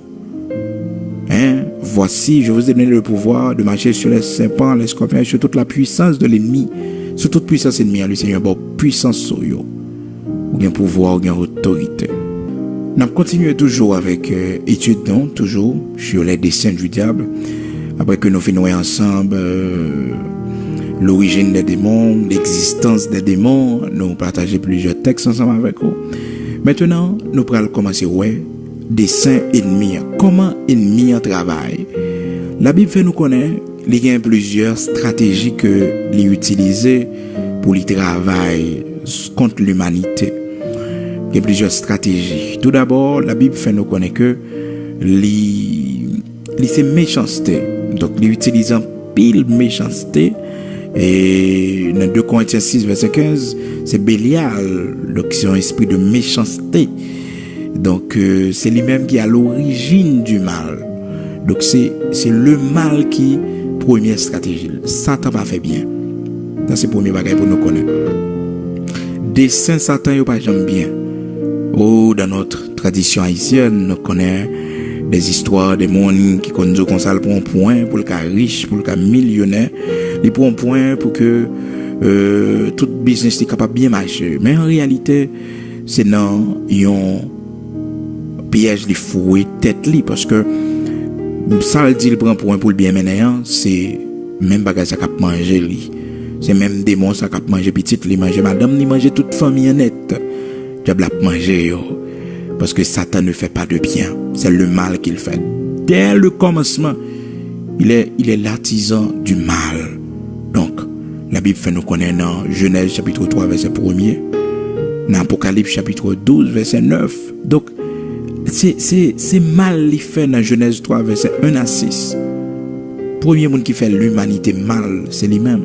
Voici, je vous ai donné le pouvoir de marcher sur les serpents, les scorpions et sur toute la puissance de l'ennemi. Sur toute puissance ennemie, le Seigneur a puissance sur eux. Ou bien pouvoir, ou bien autorité. Nous continuons toujours avec étude, toujours sur les desseins du diable. Après que nous finissons ensemble l'origine des démons, l'existence des démons, nous partageons plusieurs textes ensemble avec vous. Maintenant, nous allons commencer desseins ennemis. Comment ennemi travaille? La Bible fait nous connaître il y a plusieurs stratégies que les utiliser pour les travailler contre l'humanité. Il y a plusieurs stratégies. Tout d'abord, la Bible fait nous connaître que c'est méchanceté. Donc, les utilisant pile méchanceté. Et dans 2 Corinthiens 6, verset 15, c'est Bélial. Donc, c'est un esprit de méchanceté. Donc, c'est lui-même qui est à l'origine du mal. Donc, c'est le mal qui première stratégie. Satan va faire bien. Ça, c'est le premier bagage pour nous connaître. Dessein Satan, il n'y a pas jamais bien. Dans notre tradition haïtienne, nous connaissons des histoires des monde qui conduisent comme ça pour un point, pour le cas riche, pour le cas millionnaire, ils pour un point pour que tout business est capable de bien marcher. Mais en réalité, c'est dans piège li foué tête li parce que ça le dit le prend pour le bien maintenant, c'est même bagage ça cap manger li. C'est même démon ça cap manger petite li manger madame ni manger toute famille net. Diable a manger yo. Parce que Satan ne fait pas de bien, c'est le mal qu'il fait. Dès le commencement, il est l'artisan du mal. Donc, la Bible fait nous connaître dans Genèse chapitre 3 verset 1er, dans Apocalypse chapitre 12 verset 9. Donc, c'est mal li fait dans Genèse 3 verset 1 à 6. Premier monde qui fait l'humanité mal, c'est lui-même.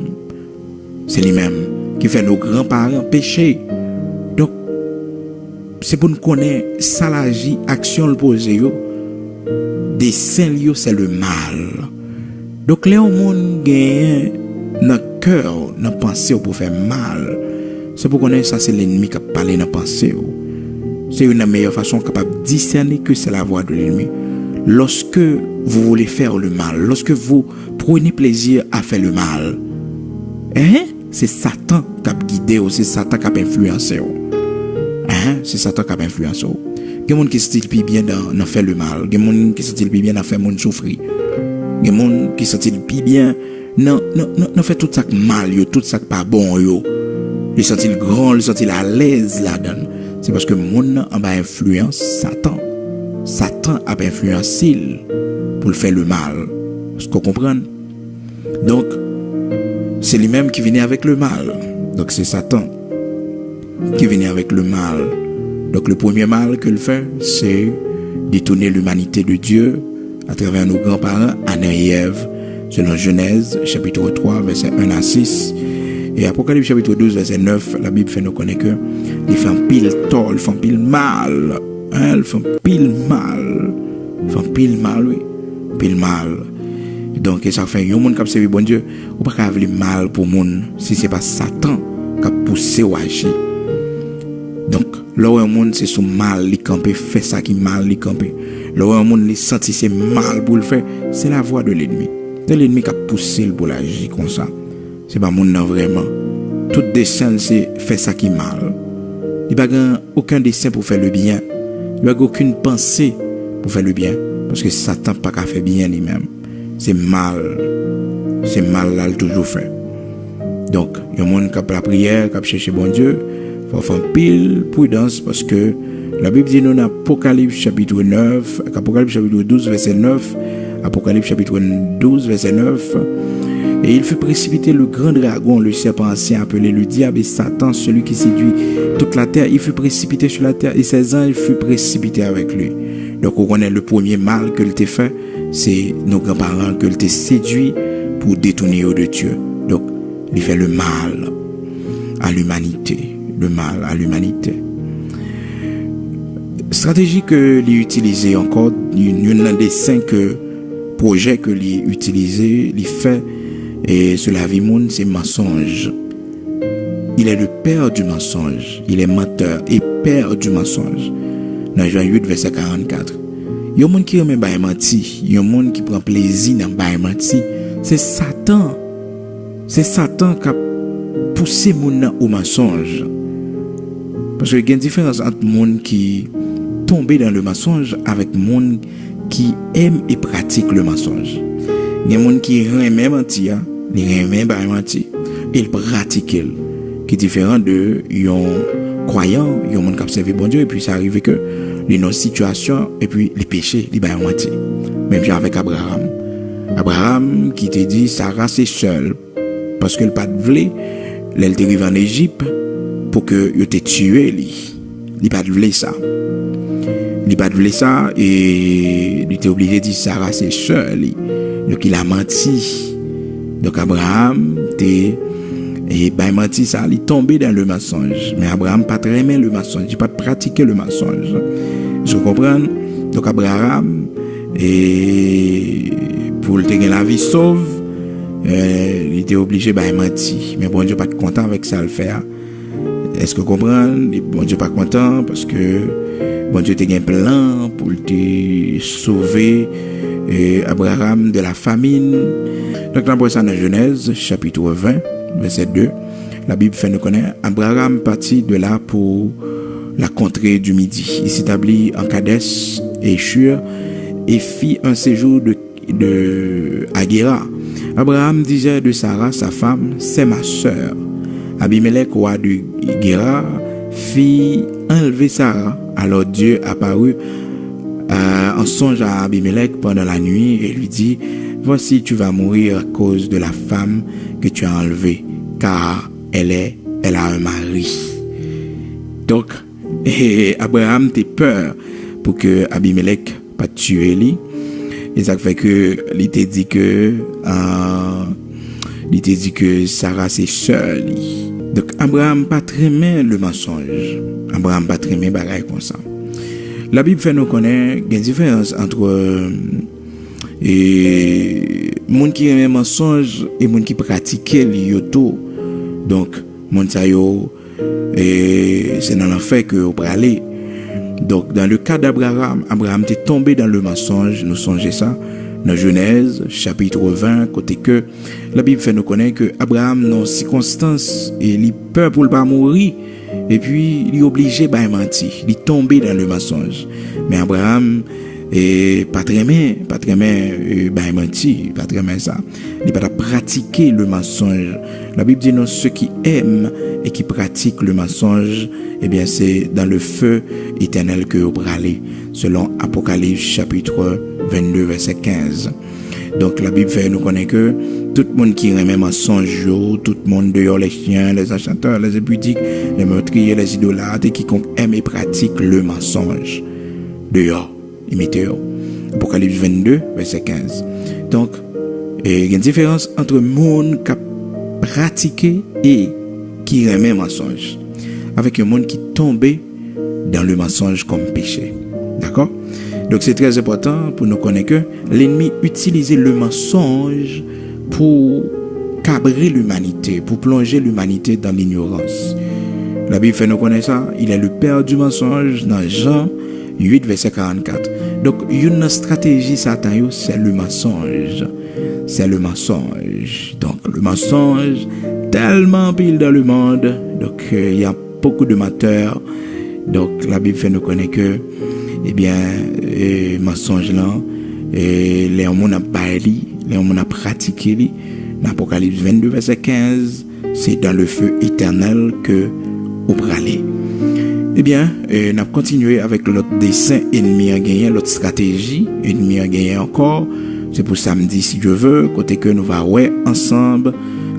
C'est lui-même qui fait nos grands-parents pécher. Donc, c'est pour nous connaître ça l'agit, action le poser yo. Des saints lieux, c'est le mal. Donc, les monde gagne dans cœur, dans pensée pour faire mal. C'est pour connaître ça, c'est l'ennemi qui a parlé dans pensée. C'est une meilleure façon capable de discerner que c'est la voix de l'ennemi. Lorsque vous voulez faire le mal, lorsque vous prenez plaisir à faire le mal, c'est Satan qui a guidé ou c'est Satan qui a influencé. C'est Satan qui a influencé. Il y a des gens qui se sentent plus bien dans faire le mal. Il y a des gens qui se sentent plus bien dans faire monde souffrir. Il y a des gens qui se sentent plus bien dans faire tout ça mal, tout ça pas bon. Ils se sentent grand, ils se sentent à l'aise là-dedans. C'est parce que le monde a influence Satan. Satan a influencé pour le faire le mal. Est-ce qu'on comprend? Donc, c'est lui-même qui venait avec le mal. Donc, c'est Satan qui venait avec le mal. Donc, le premier mal qu'il fait, c'est détourner l'humanité de Dieu à travers nos grands-parents, Adam et Ève, selon Genèse, chapitre 3, verset 1 à 6. Et Apocalypse, chapitre 12, verset 9, la Bible fait nous connaître que ils font pile tort, ils font pile mal. Ils font pile mal. Ils font pile mal, oui. Pile mal. Donc, ça fait un monde qui a servi bon Dieu, ou pas qu'à avoir mal pour le monde si ce n'est pas Satan qui a poussé ou agi. Donc, là où un monde c'est son mal, il campe, fait ça qui mal, il campe. Là où un monde il senti c'est mal pour le faire, c'est la voix de l'ennemi. C'est l'ennemi qui a poussé pour l'agir comme ça. C'est pas monde non vraiment. Tout dessein c'est faire ça qui mal. Il n'y a pas aucun dessein pour faire le bien. Il n'y a aucune pensée pour faire le bien. Parce que Satan n'a pas qu'à faire bien lui-même. C'est mal. C'est mal là, il toujours fait. Donc, il y a un monde qui a la prière, qui a cherché bon Dieu. Il faut faire pile prudence parce que la Bible dit nous dans Apocalypse chapitre 9, Apocalypse chapitre 12, verset 9, Apocalypse chapitre 12, verset 9. Et il fut précipité le grand dragon, le serpent ancien appelé le diable et Satan, celui qui séduit toute la terre. Il fut précipité sur la terre et ses anges furent précipités avec lui. Donc on connaît le premier mal que t'a fait, c'est nos grands-parents que t'a séduit pour détourner de Dieu. Donc il fait le mal à l'humanité. Le mal à l'humanité. Stratégie que l'y utilisé encore, une des 5 projets que l'y utilisé, l'y fait, et sur la vie monde, c'est mensonge. Il est le père du mensonge. Il est menteur et père du mensonge. Dans Jean 8, verset 44. Il y a un monde qui aime bien mentir. Il y a un monde qui prend plaisir dans bien mentir. C'est Satan. C'est Satan qui a poussé mon au mensonge. Parce qu'il y a une différence entre le monde qui tombe dans le mensonge avec le monde qui aime et pratique le mensonge. Il y a des gens qui aiment mentir, ils aiment mentir, et ils pratiquent. Qui est différent de un croyant, il y a des gens qui observent bon Dieu, et puis ça arrive que les non-situations, et puis les péchés, ils aiment mentir. Même avec Abraham. Abraham qui te dit, Sarah c'est seul, parce que le pas de vlé, elle est arrivée en Égypte, pour que il te tué il pas de vlé ça. Il pas de vlé ça, et il était obligé de dire, Sarah c'est seul. Donc il a menti. Donc Abraham et ben menti ça, il est tombé dans le mensonge. Mais Abraham pas très aimé le mensonge, il pas pratiqué le mensonge. Je comprends. Donc Abraham et pour le tenir la vie sauve, il était obligé de mentir. Mais bon Dieu pas content avec ça le faire. Est-ce que vous comprenez? Bon Dieu pas content parce que bon Dieu a un plan pour te sauver Abraham de la famine. Donc là, ça dans Genèse, chapitre 20, verset 2, la Bible fait nous connaître. Abraham partit de là pour la contrée du Midi. Il s'établit en Kadès et Shur et fit un séjour à Guéra. Abraham disait de Sarah, sa femme, c'est ma sœur. Abimelech, roi de Guéra, fit enlever Sarah. Alors Dieu apparut en songe à Abimelech pendant la nuit et lui dit, voici tu vas mourir à cause de la femme que tu as enlevée, car elle a un mari. Donc, Abraham t'es peur pour que Abimelech pas tuer lui. Et ça fait que il t'a dit que Sarah c'est sœur lui. Donc Abraham pas très bien le mensonge. Abraham pas très bien bagaille comme ça. La Bible fait nous connaître une différence entre monde qui aime mensonge et monde qui pratique le tout. Donc monde ça yo c'est dans l'enfer que on peut aller. Donc dans le cas d'Abraham, Abraham était tombé dans le mensonge, nous songez ça dans Genèse chapitre 20 côté que la Bible fait nous connaître que Abraham dans circonstances et il peur pour pas mourir et puis il est obligé de mentir, il est tombé dans le mensonge. Mais Abraham pas très bien mentir, pas très bien ça. Il pas pratiquer le mensonge. La Bible dit non, ceux qui aiment et qui pratiquent le mensonge, eh bien c'est dans le feu éternel que vous aller, selon Apocalypse chapitre 22 verset 15. Donc la Bible fait nous connaître que tout le monde qui remet mensonge, tout le monde dehors, les chiens, les acheteurs, les impudiques, les meurtriers, les idolâtres, et quiconque aime et pratique le mensonge, dehors, imitez. Apocalypse 22 verset 15. Donc il y a une différence entre monde qui pratique et qui remet mensonge, avec un monde qui tombe dans le mensonge comme péché. D'accord? Donc c'est très important pour nous connaître que l'ennemi utilise le mensonge pour cabrer l'humanité, pour plonger l'humanité dans l'ignorance. La Bible fait nous connaître ça. Il est le père du mensonge dans Jean 8 verset 44. Donc une stratégie Satan, c'est le mensonge. C'est le mensonge. Donc le mensonge tellement pile dans le monde. Donc il y a beaucoup de menteurs. Donc la Bible fait nous connaître que mensonge là les hommes a baili, les hommes a pratiqué dans Apocalypse 22 verset 15, c'est dans le feu éternel que vous pralez. On a continué avec l'autre dessin ennemi à gagner, l'autre stratégie ennemi à gagner encore. C'est pour samedi si je veux, côté que nous va ouais ensemble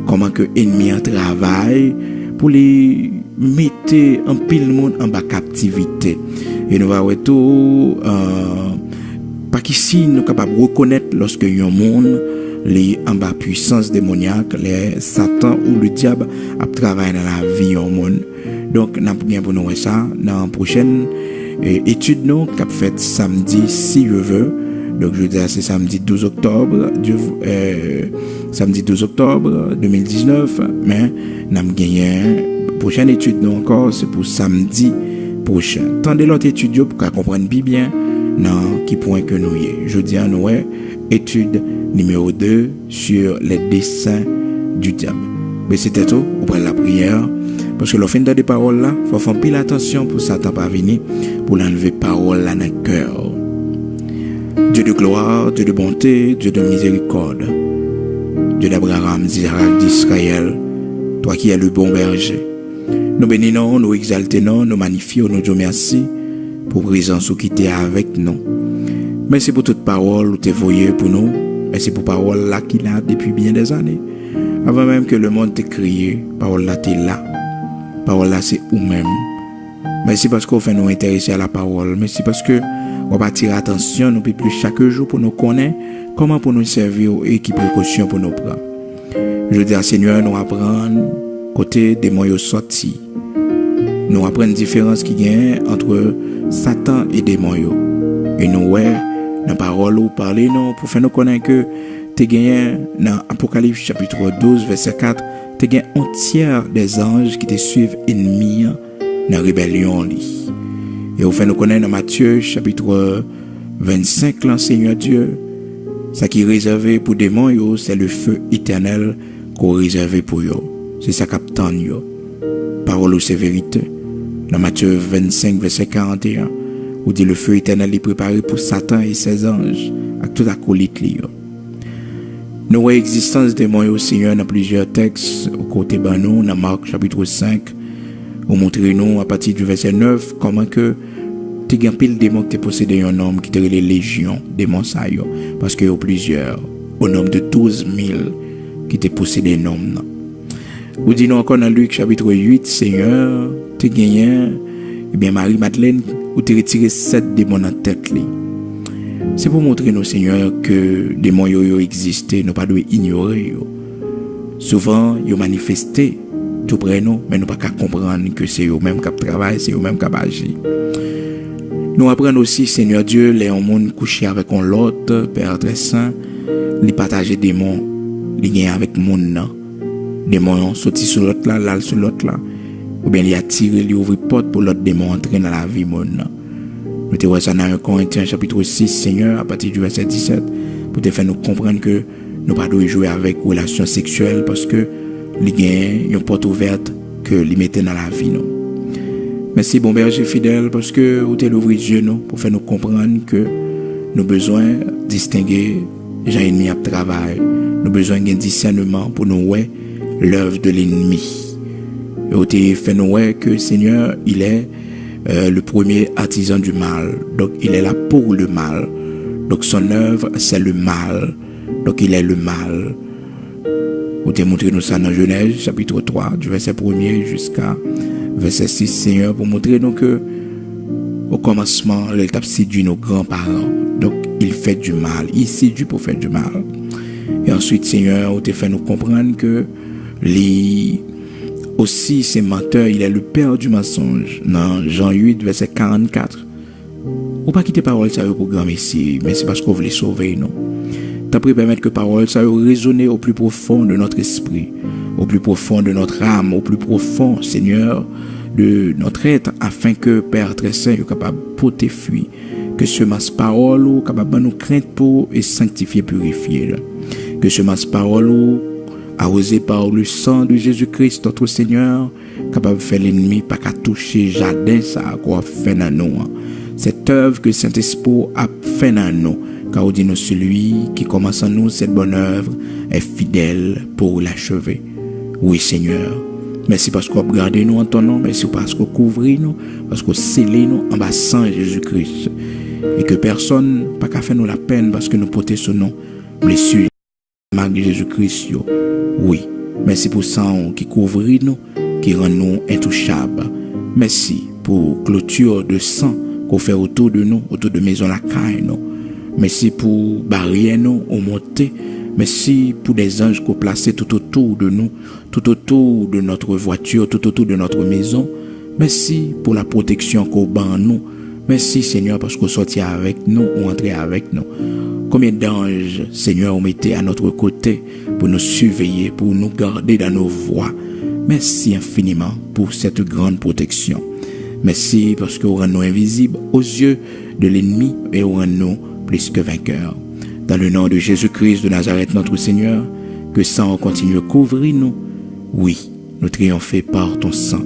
comment que ennemi en travail pour les mettre en pile monde en bas captivité. Et nous va ouais tout pas qu'ici nous capable reconnaître lorsque un monde les en bas puissance démoniaque, les Satan ou le diable a travaillé dans la vie en monde. Donc n'a bien pour nous ça dans la prochaine étude nous qu'a fait samedi si je veux. Donc je dis c'est samedi 12 octobre samedi 12 octobre 2019, mais n'a gagné prochaine étude nous encore c'est pour samedi prochain. Tendez l'autre étude pour comprendre bien dans qui point que nous y est. Je dis à nous étude numéro 2 sur les desseins du diable. Mais c'était tout, on prend la prière parce que l'offre des paroles là, faut faire pile attention pour Satan pas venir pour l'enlever parole là dans le cœur. Dieu de gloire, Dieu de bonté, Dieu de miséricorde, Dieu d'Abraham, d'Isaac, d'Israël, toi qui es le bon berger. Nous bénissons, nous exaltons, nous magnifions, nous disons merci pour présence qui était avec nous. Merci pour toute parole que tu as voyée pour nous. Merci pour parole là qu'il a depuis bien des années. Avant même que le monde t'ait crié, parole là t'es là. Parole là c'est vous-même. Merci parce qu'on fait nous intéresser à la parole. Merci parce que on va tirer attention nous plus chaque jour pour nous connaître comment pour nous servir et qui précaution pour nous prendre. Je dis à Seigneur nous apprendre côté des moyens sortis. Nous apprendre différence qui gagne entre Satan et démons. Et nous dans parole ou parler non pour faire nous connaître que tu gagné dans Apocalypse chapitre 12 verset 4, tu gagné un tiers des anges qui te suivent ennemis dans rébellion li. Et au fait nous connaître dans Matthieu chapitre 25 là Seigneur Dieu, ça qui est réservé pour démons yo, c'est le feu éternel qu'on réservé pour yo. C'est ça qu'attend yo. Parole ou c'est vérité. Dans Matthieu 25, verset 41, où dit le feu éternel est préparé pour Satan et ses anges, avec tout acolyte lié. Nous voyons l'existence des démons au Seigneur dans plusieurs textes, au côté de nous, dans Marc chapitre 5, où montrez-nous à partir du verset 9 comment que tu as pile démons qui possédé un homme qui te les légions, démons ça, parce qu'il y a plusieurs, au nombre de 12 000 qui te possédé un homme. Ou dit nous encore dans Luc chapitre 8, Seigneur, tu as gagné, eh bien Marie-Madeleine, où tu as retiré 7 démons dans la tête. C'est pour montrer nous, Seigneur, que des démons existent, nous ne pouvons pas ignorer. Souvent, ils manifesté tout près nous, mais nous ne pouvons pas comprendre que c'est eux-mêmes qui travaillent, c'est eux-mêmes qui agissent. Nous apprenons aussi, Seigneur Dieu, les hommes couchés avec l'autre, Père très saint, les partager des démons, les gagner avec le monde. Les démons sortis sur l'autre là, sur l'autre là, ou bien les attirer, les ouvrir porte pour l'autre démon entrer dans la vie monde. Nous te voyons ça dans 1 Corinthiens chapitre 6, Seigneur, à partir du verset 17, pour te faire nous comprendre que nous ne pouvons pas jouer avec relations sexuelles parce que les gains ont une porte ouverte que les mettaient dans la vie. Merci, bon berger fidèle, parce que vous avez ouvert les yeux pour faire nous comprendre que nous avons besoin de distinguer les gens ennemis à travail. Nous avons besoin d'un discernement pour nous voir l'œuvre de l'ennemi. Et vous avez fait nous voir que Seigneur, il est le premier artisan du mal. Donc, il est là pour le mal. Donc, son œuvre, c'est le mal. Donc, il est le mal. Vous avez montré nous ça dans Genèse, chapitre 3, du verset 1er jusqu'à verset 6, Seigneur, pour montrer nous que, au commencement, il a séduit nos grands-parents. Donc, il fait du mal. Il séduit pour faire du mal. Et ensuite, Seigneur, vous avez fait nous comprendre que aussi, c'est menteur, il est le père du mensonge. Dans Jean 8, verset 44. Ou pas quitter parole, ça veut programmer ici, mais c'est parce qu'on voulait sauver, non? T'as pris permettre que parole, ça veut résonner au plus profond de notre esprit, au plus profond de notre âme, au plus profond, Seigneur, de notre être, afin que Père très saint soit capable de porter fuir, que ce masse parole ou capable de nous craindre pour et sanctifier, purifier, que ce masse parole ou arrosé par le sang de Jésus-Christ, notre Seigneur, capable de faire l'ennemi, pas qu'à toucher jardin, ça a quoi fait dans nous. Cette œuvre que Saint-Esprit a fait dans nous, car on dit nous, celui qui commence en nous cette bonne œuvre est fidèle pour l'achever. Oui, Seigneur. Merci parce qu'on a gardé nous en ton nom, merci parce qu'on couvre nous, parce qu'on scellé nous en bas sang Jésus-Christ. Et que personne pas qu'à faire nous la peine parce que nous portons ce nom, blessure, marque de Jésus-Christ. Oui, merci pour sang qui couvre nous, qui rend nous intouchables. Merci pour clôture de sang qu'on fait autour de nous, autour de maison la caille. Merci pour barrière nous au monter. Merci pour des anges qu'on placés tout autour de nous, tout autour de notre voiture, tout autour de notre maison. Merci pour la protection qu'on bat nous. Merci Seigneur parce qu'on sortit avec nous ou entré avec nous. Combien d'anges, Seigneur, ont été à notre côté pour nous surveiller, pour nous garder dans nos voies. Merci infiniment pour cette grande protection. Merci parce que vous rendez nous invisibles aux yeux de l'ennemi et vous rendez nous plus que vainqueurs. Dans le nom de Jésus-Christ de Nazareth, notre Seigneur, que sang continue à couvrir nous. Oui, nous triomphons par ton sang.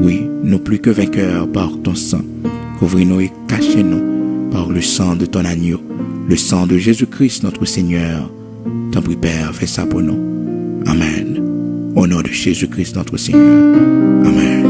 Oui, nous plus que vainqueurs par ton sang. Couvre-nous et cachez-nous par le sang de ton agneau. Le sang de Jésus-Christ, notre Seigneur. T'en prie, Père, fais ça pour nous. Amen. Au nom de Jésus-Christ, notre Seigneur. Amen.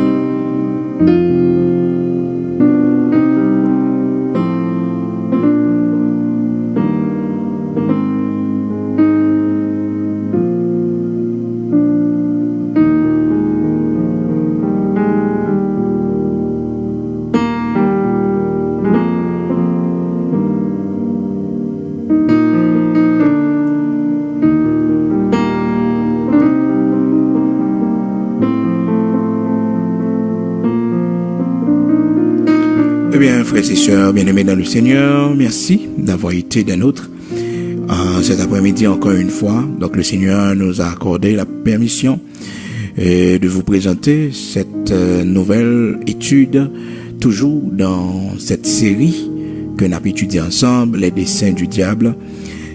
Eh bien, frères et sœurs, bien-aimés dans le Seigneur, merci d'avoir été des nôtres cet après-midi encore une fois. Donc, le Seigneur nous a accordé la permission de vous présenter cette nouvelle étude, toujours dans cette série que nous avons étudiée ensemble, les desseins du diable.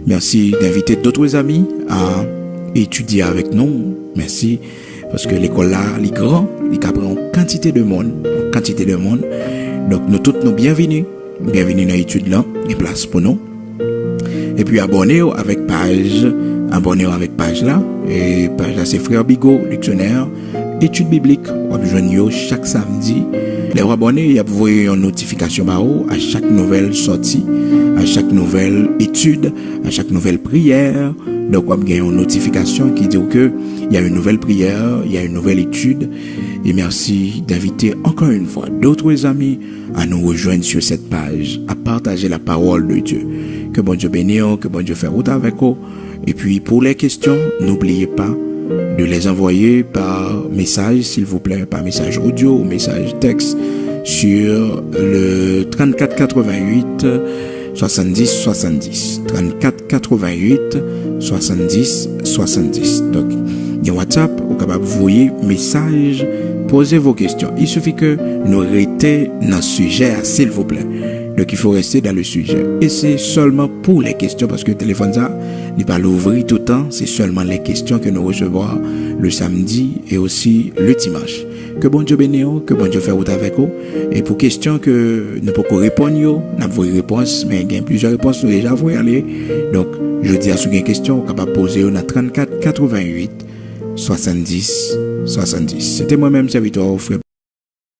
Merci d'inviter d'autres amis à étudier avec nous. Merci parce que l'école là, les grands, ils apprennent quantité de monde. Donc, nous tous nous bienvenus dans l'étude là, il y a place pour nous. Et puis, abonnez-vous avec page là, et page là, c'est Frère Bigot, dictionnaire, étude biblique, on va joindre chaque samedi. Les abonnés, il y a une notification à chaque nouvelle sortie, à chaque nouvelle étude, à chaque nouvelle prière. Donc, on va gagner une notification qui dit que il y a une nouvelle prière, il y a une nouvelle étude. Et merci d'inviter encore une fois d'autres amis à nous rejoindre sur cette page, à partager la parole de Dieu. Que bon Dieu bénisse, que bon Dieu fasse route avec vous. Et puis, pour les questions, n'oubliez pas de les envoyer par message, s'il vous plaît, par message audio ou message texte sur le 34 88 70 70. 34 88 70 70. Donc, il y a WhatsApp, vous êtes capable de envoyer message, poser vos questions. Il suffit que nous restions dans le sujet, s'il vous plaît. Donc, il faut rester dans le sujet. Et c'est seulement pour les questions, parce que le téléphone, ça, il n'est pas l'ouvrir tout le temps. C'est seulement les questions que nous recevons le samedi et aussi le dimanche. Que bon Dieu bénisse, que bon Dieu fasse route avec vous. Et pour questions que nous pouvons répondre, nous avons une réponse, mais il y a plusieurs réponses, nous déjà vous aller. Donc, je dis à ceux qui ont une question, vous capable de poser au 34 88 70 70. C'était moi-même, serviteur, frère.